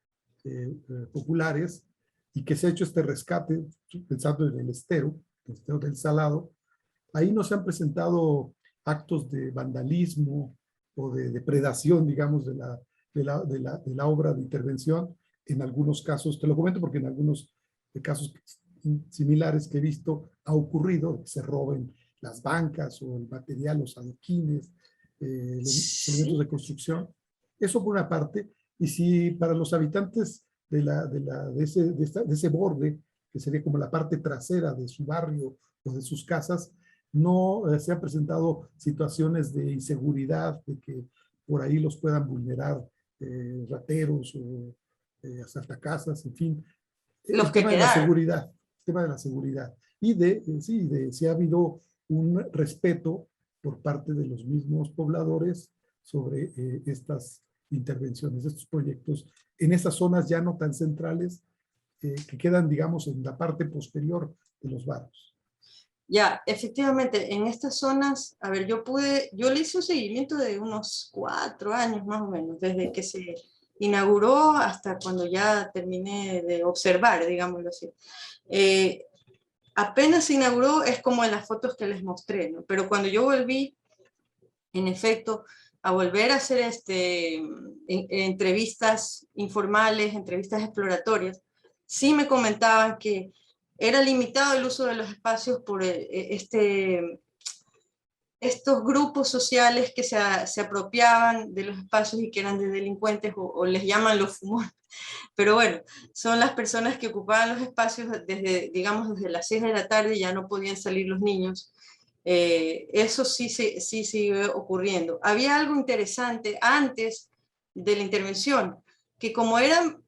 populares, y que se ha hecho este rescate, pensando en el estero del Salado, ahí no se han presentado actos de vandalismo o de depredación, digamos, de la obra de intervención. En algunos casos, te lo comento porque en algunos casos similares que he visto ha ocurrido que se roben las bancas o el material, los adoquines, los elementos de construcción. Eso por una parte. Y si para los habitantes de ese borde, que sería como la parte trasera de su barrio o de sus casas, no se han presentado situaciones de inseguridad, de que por ahí los puedan vulnerar rateros o asaltacasas, en fin. Los El que tema de la quedaron. seguridad, el tema de la seguridad. Y sí ha habido un respeto por parte de los mismos pobladores sobre estas intervenciones, estos proyectos, en esas zonas ya no tan centrales, que quedan, digamos, en la parte posterior de los barrios. Ya, efectivamente, en estas zonas, a ver, yo le hice un seguimiento de unos 4 años más o menos, desde que se inauguró hasta cuando ya terminé de observar, digámoslo así. Apenas se inauguró, es como en las fotos que les mostré, ¿no? Pero cuando yo volví, en efecto, a volver a hacer entrevistas informales, entrevistas exploratorias, sí me comentaban que era limitado el uso de los espacios por estos grupos sociales que se apropiaban de los espacios y que eran de delincuentes, o les llaman los fumones. Pero bueno, son las personas que ocupaban los espacios desde, digamos, desde las 6 de la tarde y ya no podían salir los niños. Eso sí sigue ocurriendo. Había algo interesante antes de la intervención, que como eran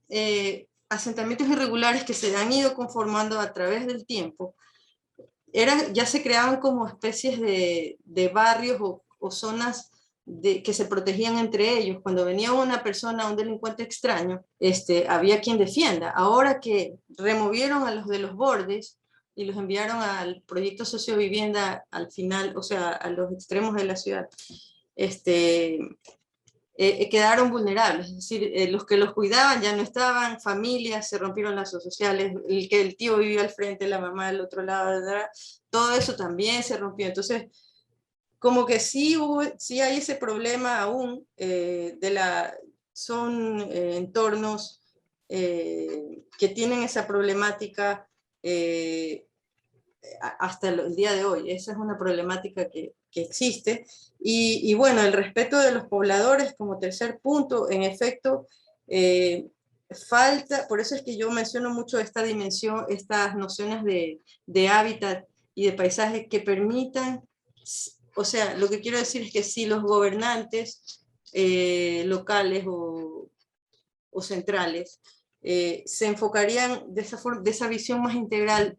asentamientos irregulares que se han ido conformando a través del tiempo, ya se creaban como especies de barrios o zonas que se protegían entre ellos. Cuando venía una persona, un delincuente extraño, había quien defienda. Ahora que removieron a los de los bordes y los enviaron al proyecto sociovivienda al final, o sea, a los extremos de la ciudad, quedaron vulnerables, es decir, los que los cuidaban ya no estaban, familias, se rompieron lazos sociales, el tío vivía al frente, la mamá del otro lado, ¿verdad? Todo eso también se rompió. Entonces, como que sí hay ese problema aún, son entornos que tienen esa problemática hasta el día de hoy. Esa es una problemática que existe. Y bueno, el respeto de los pobladores como tercer punto, en efecto, falta, por eso es que yo menciono mucho esta dimensión, estas nociones de hábitat y de paisaje que permitan, o sea, lo que quiero decir es que si los gobernantes locales o centrales se enfocarían de esa visión más integral,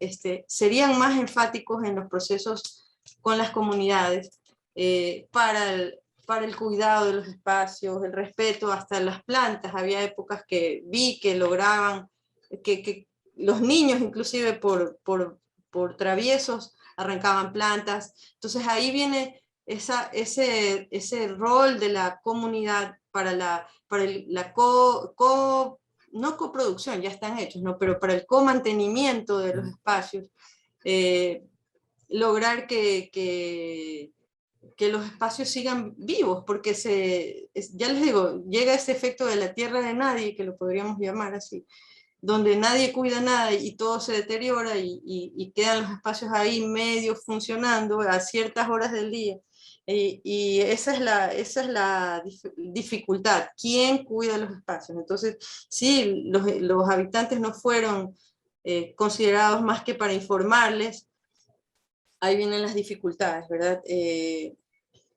serían más enfáticos en los procesos con las comunidades para el cuidado de los espacios, el respeto hasta las plantas. Había épocas que vi que lograban que los niños, inclusive por traviesos, arrancaban plantas. Entonces ahí viene ese rol de la comunidad para la no coproducción, ya están hechos, ¿no? Pero para el comantenimiento de los espacios, lograr que los espacios sigan vivos, porque ya les digo, llega ese efecto de la tierra de nadie, que lo podríamos llamar así, donde nadie cuida nada y todo se deteriora y quedan los espacios ahí medio funcionando a ciertas horas del día. Y esa es la dificultad. ¿Quién cuida los espacios? Entonces, sí, los habitantes no fueron considerados más que para informarles. Ahí vienen las dificultades, ¿verdad?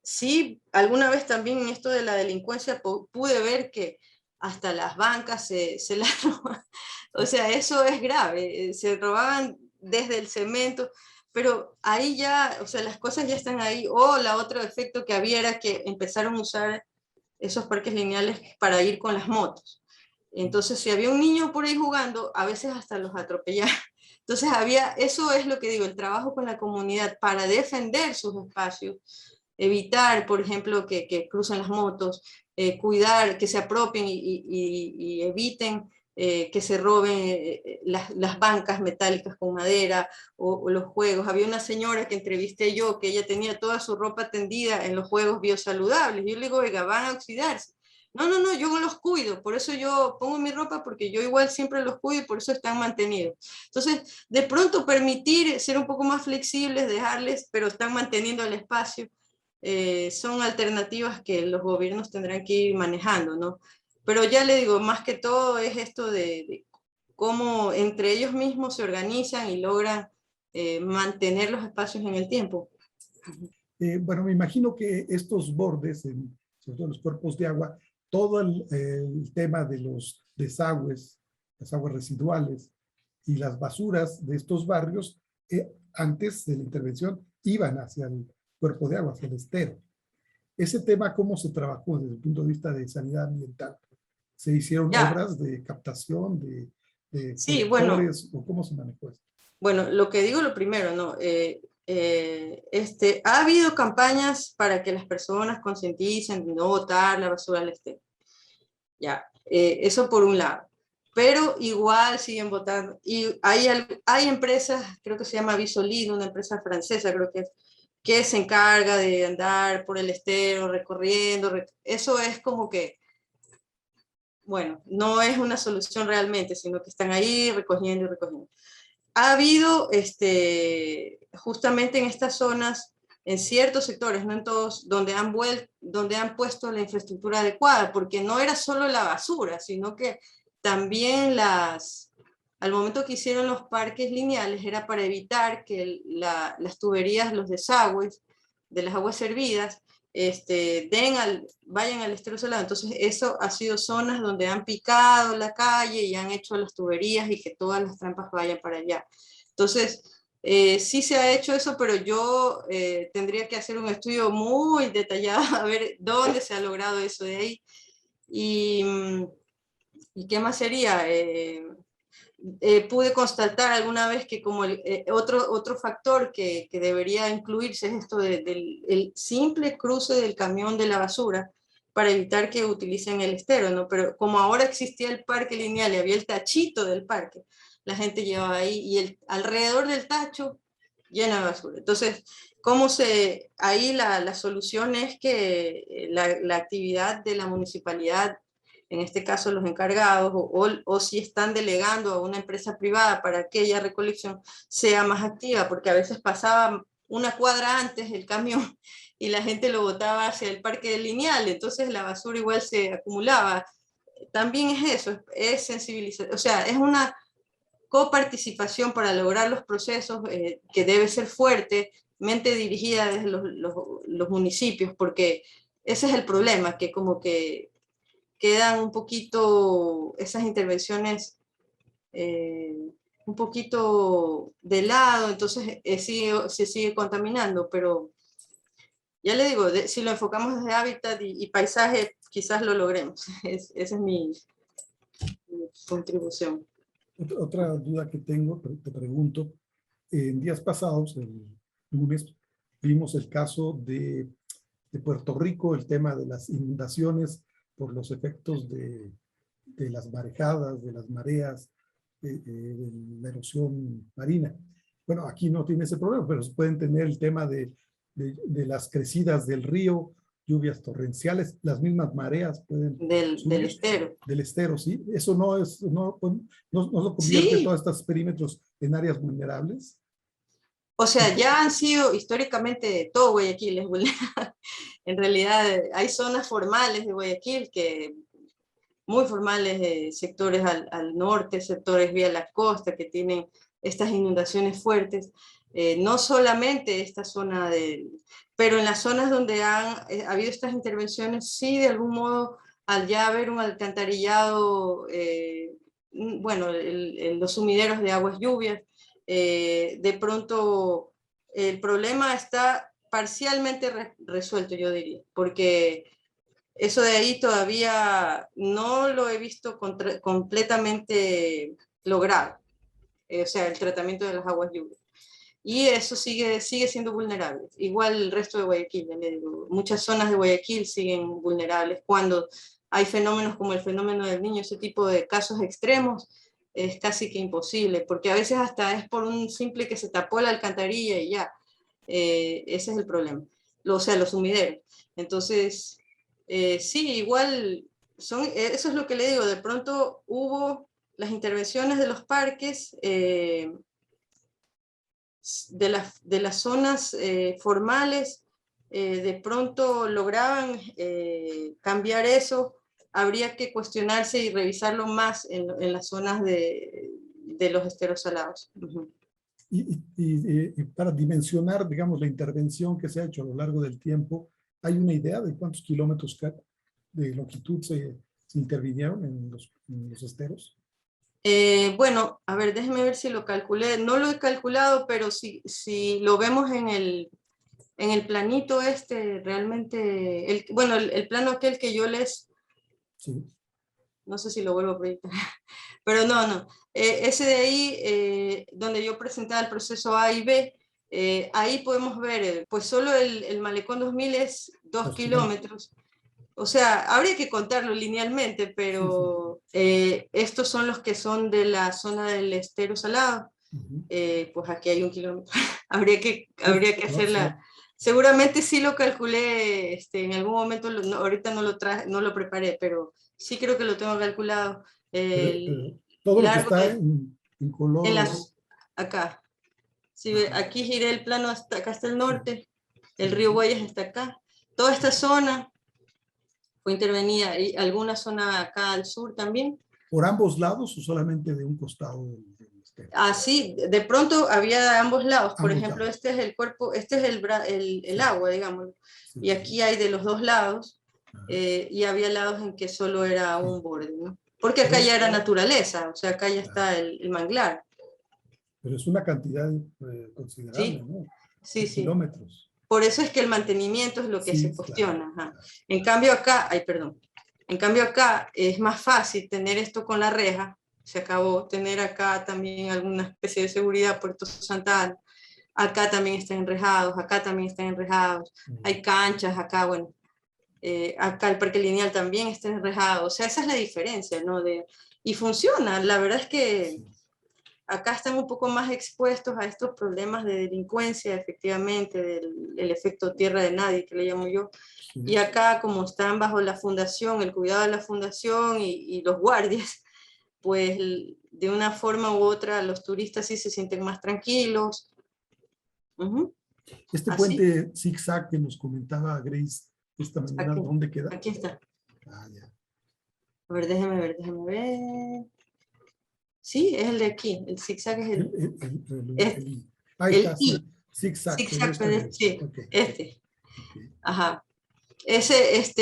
Sí, alguna vez también en esto de la delincuencia pude ver que hasta las bancas se las roban. O sea, eso es grave. Se robaban desde el cemento, pero ahí ya, o sea, las cosas ya están ahí. O la otro efecto que había era que empezaron a usar esos parques lineales para ir con las motos. Entonces, si había un niño por ahí jugando, a veces hasta los atropellaban. Entonces, eso es lo que digo, el trabajo con la comunidad para defender sus espacios, evitar, por ejemplo, que crucen las motos, cuidar, que se apropien y eviten que se roben las bancas metálicas con madera o los juegos. Había una señora que entrevisté yo, que ella tenía toda su ropa tendida en los juegos biosaludables. Yo le digo, oiga, van a oxidarse. No, no, no, yo los cuido, por eso yo pongo mi ropa, porque yo igual siempre los cuido y por eso están mantenidos. Entonces, de pronto permitir ser un poco más flexibles, dejarles, pero están manteniendo el espacio. Son alternativas que los gobiernos tendrán que ir manejando, ¿no? Pero ya le digo, más que todo es esto de cómo entre ellos mismos se organizan y logran mantener los espacios en el tiempo. Bueno, me imagino que estos bordes, sobre todo los cuerpos de agua, todo el tema de los desagües, las aguas residuales y las basuras de estos barrios, antes de la intervención, iban hacia el cuerpo de agua, hacia el estero. Ese tema, ¿cómo se trabajó desde el punto de vista de sanidad ambiental? ¿Se hicieron Ya, obras de captación, de sí, bueno, colectores, o cómo se manejó esto? bueno, lo que digo lo primero, ¿no? Ha habido campañas para que las personas concienticen de no botar la basura al estero. Ya, eso por un lado. Pero igual siguen votando. Y hay empresas, creo que se llama Visolid, una empresa francesa, creo que se encarga de andar por el estero, recorriendo. Eso es como que, bueno, no es una solución realmente, sino que están ahí recogiendo y recogiendo. Ha habido, justamente en estas zonas, en ciertos sectores, no en todos, donde han puesto la infraestructura adecuada, porque no era solo la basura, sino que también al momento que hicieron los parques lineales, era para evitar que las tuberías, los desagües de las aguas servidas, vayan al estero salado. Entonces eso ha sido zonas donde han picado la calle y han hecho las tuberías y que todas las trampas vayan para allá. Entonces, sí se ha hecho eso, pero yo tendría que hacer un estudio muy detallado a ver dónde se ha logrado eso de ahí. ¿Y qué más sería? Pude constatar alguna vez que como otro factor que debería incluirse es esto del el simple cruce del camión de la basura para evitar que utilicen el estero, ¿no? Pero como ahora existía el parque lineal y había el tachito del parque, la gente llevaba ahí y alrededor del tacho llena de basura. Entonces, ahí la solución es que la actividad de la municipalidad, en este caso los encargados, o si están delegando a una empresa privada para que aquella recolección sea más activa, porque a veces pasaba una cuadra antes el camión y la gente lo botaba hacia el parque lineal, entonces la basura igual se acumulaba. También es eso, es sensibilizar, o sea, es una coparticipación para lograr los procesos que debe ser fuertemente dirigida desde los municipios, porque ese es el problema, que como que quedan un poquito esas intervenciones un poquito de lado, entonces se sigue contaminando, pero ya le digo, si lo enfocamos desde hábitat y paisaje, quizás lo logremos. Esa es mi contribución. Otra duda que tengo, te pregunto, en días pasados, el lunes, vimos el caso de Puerto Rico, el tema de las inundaciones por los efectos de las marejadas, de las mareas, de la erosión marina. Bueno, aquí no tiene ese problema, pero pueden tener el tema de las crecidas del río, lluvias torrenciales, las mismas mareas pueden Del subir estero. del estero, ¿sí? Eso no es, no lo convierte Sí, todos estos perímetros en áreas vulnerables. o sea, ya han sido históricamente todo Guayaquil es vulnerable. En realidad hay zonas formales de Guayaquil que muy formales, sectores al norte, sectores vía la costa que tienen estas inundaciones fuertes. No solamente esta zona pero en las zonas donde han habido estas intervenciones, sí, de algún modo, al ya haber un alcantarillado, bueno, los sumideros de aguas lluvias, de pronto el problema está parcialmente resuelto, yo diría, porque eso de ahí todavía no lo he visto completamente logrado, o sea, el tratamiento de las aguas lluvias. Y eso sigue siendo vulnerable. Igual el resto de Guayaquil, ya le digo, muchas zonas de Guayaquil siguen vulnerables cuando hay fenómenos como el fenómeno del Niño, ese tipo de casos extremos, es casi que imposible, porque a veces hasta es por un simple que se tapó la alcantarilla y ya, ese es el problema, o sea, los sumideros. Entonces, sí, igual, eso es lo que le digo, de pronto hubo las intervenciones de los parques, de las zonas formales, de pronto lograban cambiar eso, habría que cuestionarse y revisarlo más en las zonas de los esteros salados. Uh-huh. Y para dimensionar, digamos, la intervención que se ha hecho a lo largo del tiempo, ¿hay una idea de cuántos kilómetros de longitud se intervinieron en los esteros? Bueno, a ver, déjeme ver si lo calculé. No lo he calculado, pero si lo vemos en el planito realmente, el plano aquel que yo les... Sí. No sé si lo vuelvo a proyectar, pero no. Ese de ahí, donde yo presentaba el proceso A y B, ahí podemos ver, pues solo el Malecón 2000 es 2 kilómetros. O sea, habría que contarlo linealmente, pero estos son los que son de la zona del estero salado. Uh-huh. Pues aquí hay 1 kilómetro. habría que hacerla. Seguramente sí lo calculé en algún momento, ahorita no lo preparé, pero sí creo que lo tengo calculado. Pero todo lo que está en color... acá. Sí, aquí giré el plano hasta acá, hasta el norte. El río Guayas está acá. Toda esta zona fue intervenida, y alguna zona acá al sur también. ¿Por ambos lados o solamente de un costado del estero? Sí, de pronto había de ambos lados. Por ejemplo, este es el cuerpo, este es el agua, digamos. Sí, y aquí hay de los dos lados, y había lados en que solo era un borde, ¿no? Porque acá ya era naturaleza, o sea, acá ya está el manglar. Pero es una cantidad considerable, ¿Sí? ¿no? Sí. Kilómetros. Por eso es que el mantenimiento es lo que se cuestiona. Claro. En cambio acá, es más fácil tener esto con la reja, se acabó, tener acá también alguna especie de seguridad, Puerto Santa Ana, acá también están enrejados, hay canchas, acá, acá el parque lineal también está enrejado, o sea, esa es la diferencia, ¿no? Y funciona, la verdad es que acá están un poco más expuestos a estos problemas de delincuencia, efectivamente, del efecto tierra de nadie, que le llamo yo. Sí. Y acá, como están bajo la fundación, el cuidado de la fundación y los guardias, pues de una forma u otra los turistas sí se sienten más tranquilos. Uh-huh. Este puente zigzag que nos comentaba Grace esta mañana, aquí, ¿dónde queda? Aquí está. Ya. A ver, déjame ver. Sí, es el de aquí, el zigzag es ahí está, I. Zigzag. Sí, okay. Okay. Ajá.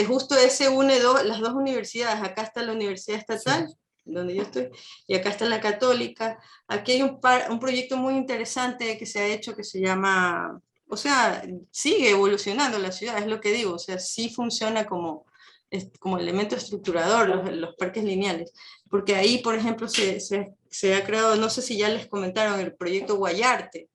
Justo ese une las dos universidades. Acá está la Universidad Estatal, sí, donde yo estoy, y acá está la Católica. Aquí hay un proyecto muy interesante que se ha hecho que se llama, o sea, sigue evolucionando la ciudad, es lo que digo, o sea, sí funciona como elemento estructurador los parques lineales, porque ahí, por ejemplo, se ha creado, no sé si ya les comentaron, el proyecto Guayarte,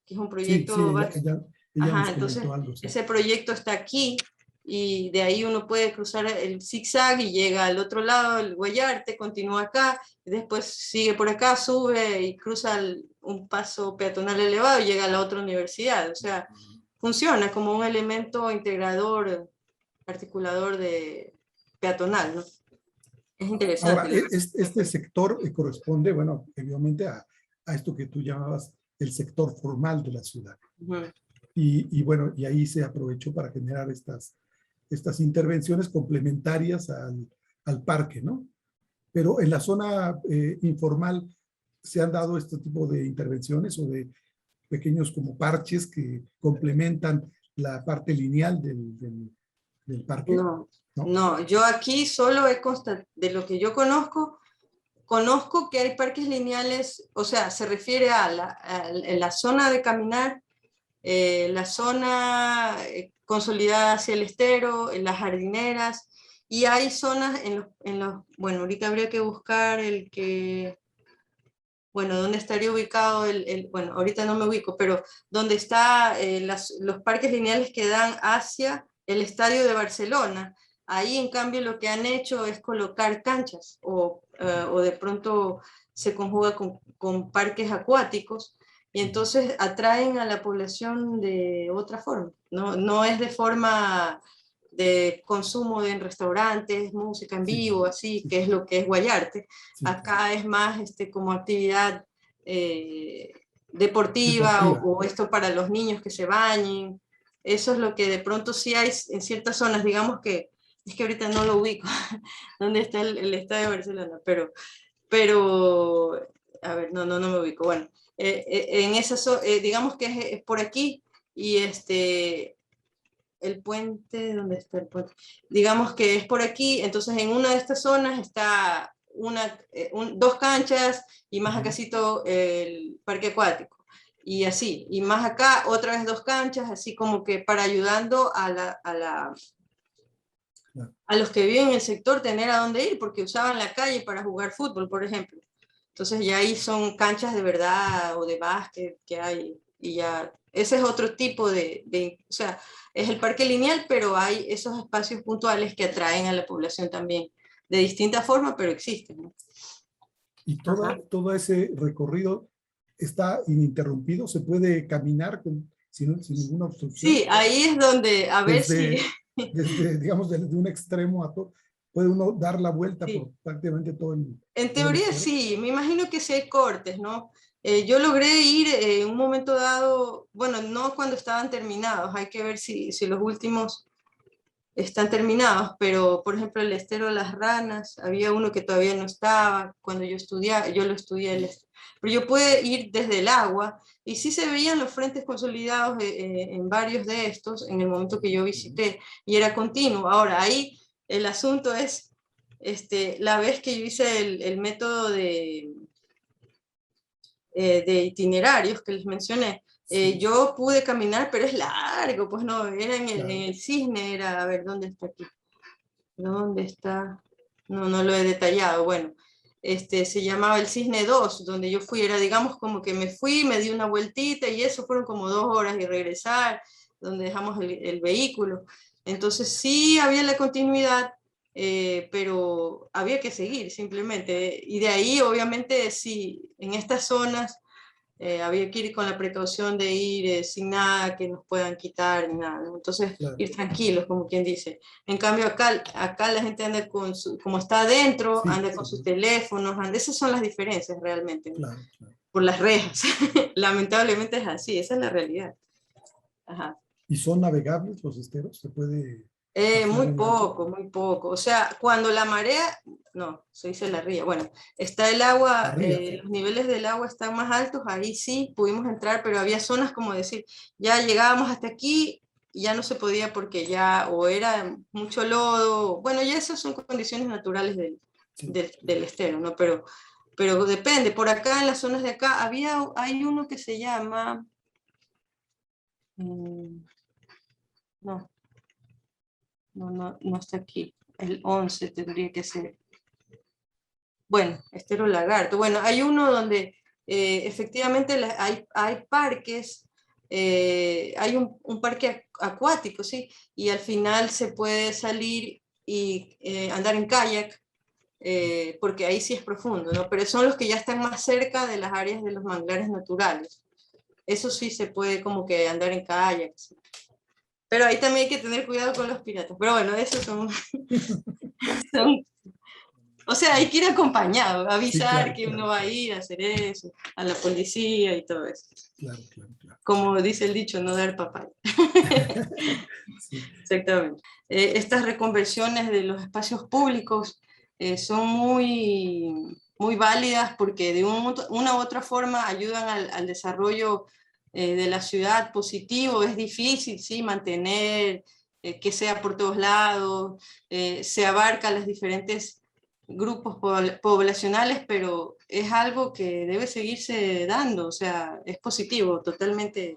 que es un proyecto... Sí, ella ajá, entonces algo, sí. Ese proyecto está aquí, y de ahí uno puede cruzar el zigzag y llega al otro lado, el Guayarte, continúa acá, y después sigue por acá, sube y cruza un paso peatonal elevado y llega a la otra universidad, o sea, funciona como un elemento integrador, articulador peatonal, ¿no? Es interesante. Ahora, este sector corresponde, bueno, obviamente a esto que tú llamabas el sector formal de la ciudad. Uh-huh. Bueno, y ahí se aprovechó para generar estas intervenciones complementarias al parque, ¿no? Pero en la zona informal se han dado este tipo de intervenciones o de pequeños como parches que complementan la parte lineal del parque. No, yo aquí solo he constatado, de lo que yo conozco que hay parques lineales, o sea, se refiere a la zona de caminar, la zona consolidada hacia el estero, en las jardineras, y hay zonas bueno, ahorita habría que buscar ¿dónde estaría ubicado bueno, ahorita no me ubico, pero donde está los parques lineales que dan hacia el estadio de Barcelona. Ahí, en cambio, lo que han hecho es colocar canchas o de pronto se conjuga con parques acuáticos y entonces atraen a la población de otra forma. No es de forma de consumo en restaurantes, música en vivo, así, que es lo que es Guayarte. Acá es más como actividad deportiva. O esto para los niños que se bañen. Eso es lo que de pronto sí hay en ciertas zonas, digamos que es que ahorita no lo ubico, dónde está el estadio de Barcelona, pero, a ver, no me ubico. Bueno, en esa, digamos que es por aquí, y el puente, ¿dónde está el puente? Digamos que es por aquí, entonces en una de estas zonas está dos canchas, y más acácito el parque acuático. Y así, y más acá otra vez dos canchas, así como que para ayudando a los que viven en el sector tener a dónde ir, porque usaban la calle para jugar fútbol, por ejemplo. Entonces ya ahí son canchas de verdad o de básquet que hay, y ya ese es otro tipo o sea, es el parque lineal, pero hay esos espacios puntuales que atraen a la población también, de distinta forma, pero existen, ¿no? Y todo ese recorrido está ininterrumpido, se puede caminar sin ninguna obstrucción. Sí, ahí es donde, a ver si... digamos, de un extremo a todo, puede uno dar la vuelta sí. por prácticamente todo el... En teoría sí, me imagino que sí hay cortes, ¿no? Yo logré ir en un momento dado, bueno, no cuando estaban terminados, hay que ver si los últimos están terminados, pero por ejemplo el estero de las ranas, había uno que todavía no estaba cuando yo estudiaba, yo lo estudié, pero yo pude ir desde el agua, y sí se veían los frentes consolidados en varios de estos en el momento que yo visité, y era continuo. Ahora ahí el asunto es, la vez que yo hice el método de itinerarios que les mencioné, yo pude caminar, pero es largo, pues no, era en el Cisne, era, a ver, ¿dónde está aquí? ¿Dónde está? No lo he detallado, bueno, se llamaba el Cisne 2, donde yo fui, era digamos como que me fui, me di una vueltita, y eso fueron como 2 horas y regresar, donde dejamos el vehículo. Entonces sí había la continuidad, pero había que seguir simplemente, y de ahí obviamente sí, en estas zonas había que ir con la precaución de ir sin nada que nos puedan quitar, ni nada, ¿no? Entonces ir tranquilos, como quien dice. En cambio acá la gente anda como está adentro, anda con sus teléfonos, esas son las diferencias realmente, ¿no? Por las rejas. Lamentablemente es así, esa es la realidad. Ajá. ¿Y son navegables los esteros? ¿Se puede...? Muy poco. O sea, cuando la marea, no, se dice la ría, bueno, está el agua, los niveles del agua están más altos, ahí sí pudimos entrar, pero había zonas como decir, ya llegábamos hasta aquí y ya no se podía porque ya o era mucho lodo, bueno, ya esas son condiciones naturales del estero, ¿no? Pero depende, por acá en las zonas de acá hay uno que se llama, no está aquí, el 11 tendría que ser. Bueno, Estero Lagarto. Bueno, hay uno donde efectivamente hay parques, hay un parque acuático, ¿sí? Y al final se puede salir y andar en kayak, porque ahí sí es profundo, ¿no? Pero son los que ya están más cerca de las áreas de los manglares naturales. Eso sí se puede como que andar en kayak, ¿sí? Pero ahí también hay que tener cuidado con los piratas. Pero bueno, esos son o sea, hay que ir acompañado, avisar que uno va a ir a hacer eso, a la policía y todo eso. Claro. Como dice el dicho, no dar papaya. Sí. Exactamente. Estas reconversiones de los espacios públicos son muy válidas porque de una u otra forma ayudan al desarrollo de la ciudad positivo. Es difícil, sí, mantener que sea por todos lados, se abarca las diferentes grupos poblacionales, pero es algo que debe seguirse dando, o sea, es positivo, totalmente.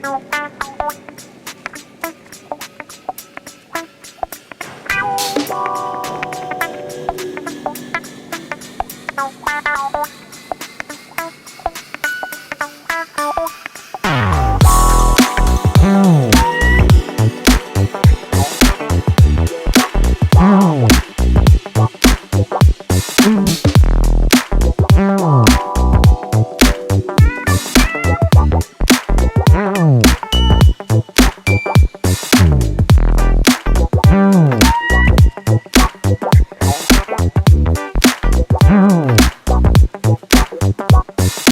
Bye.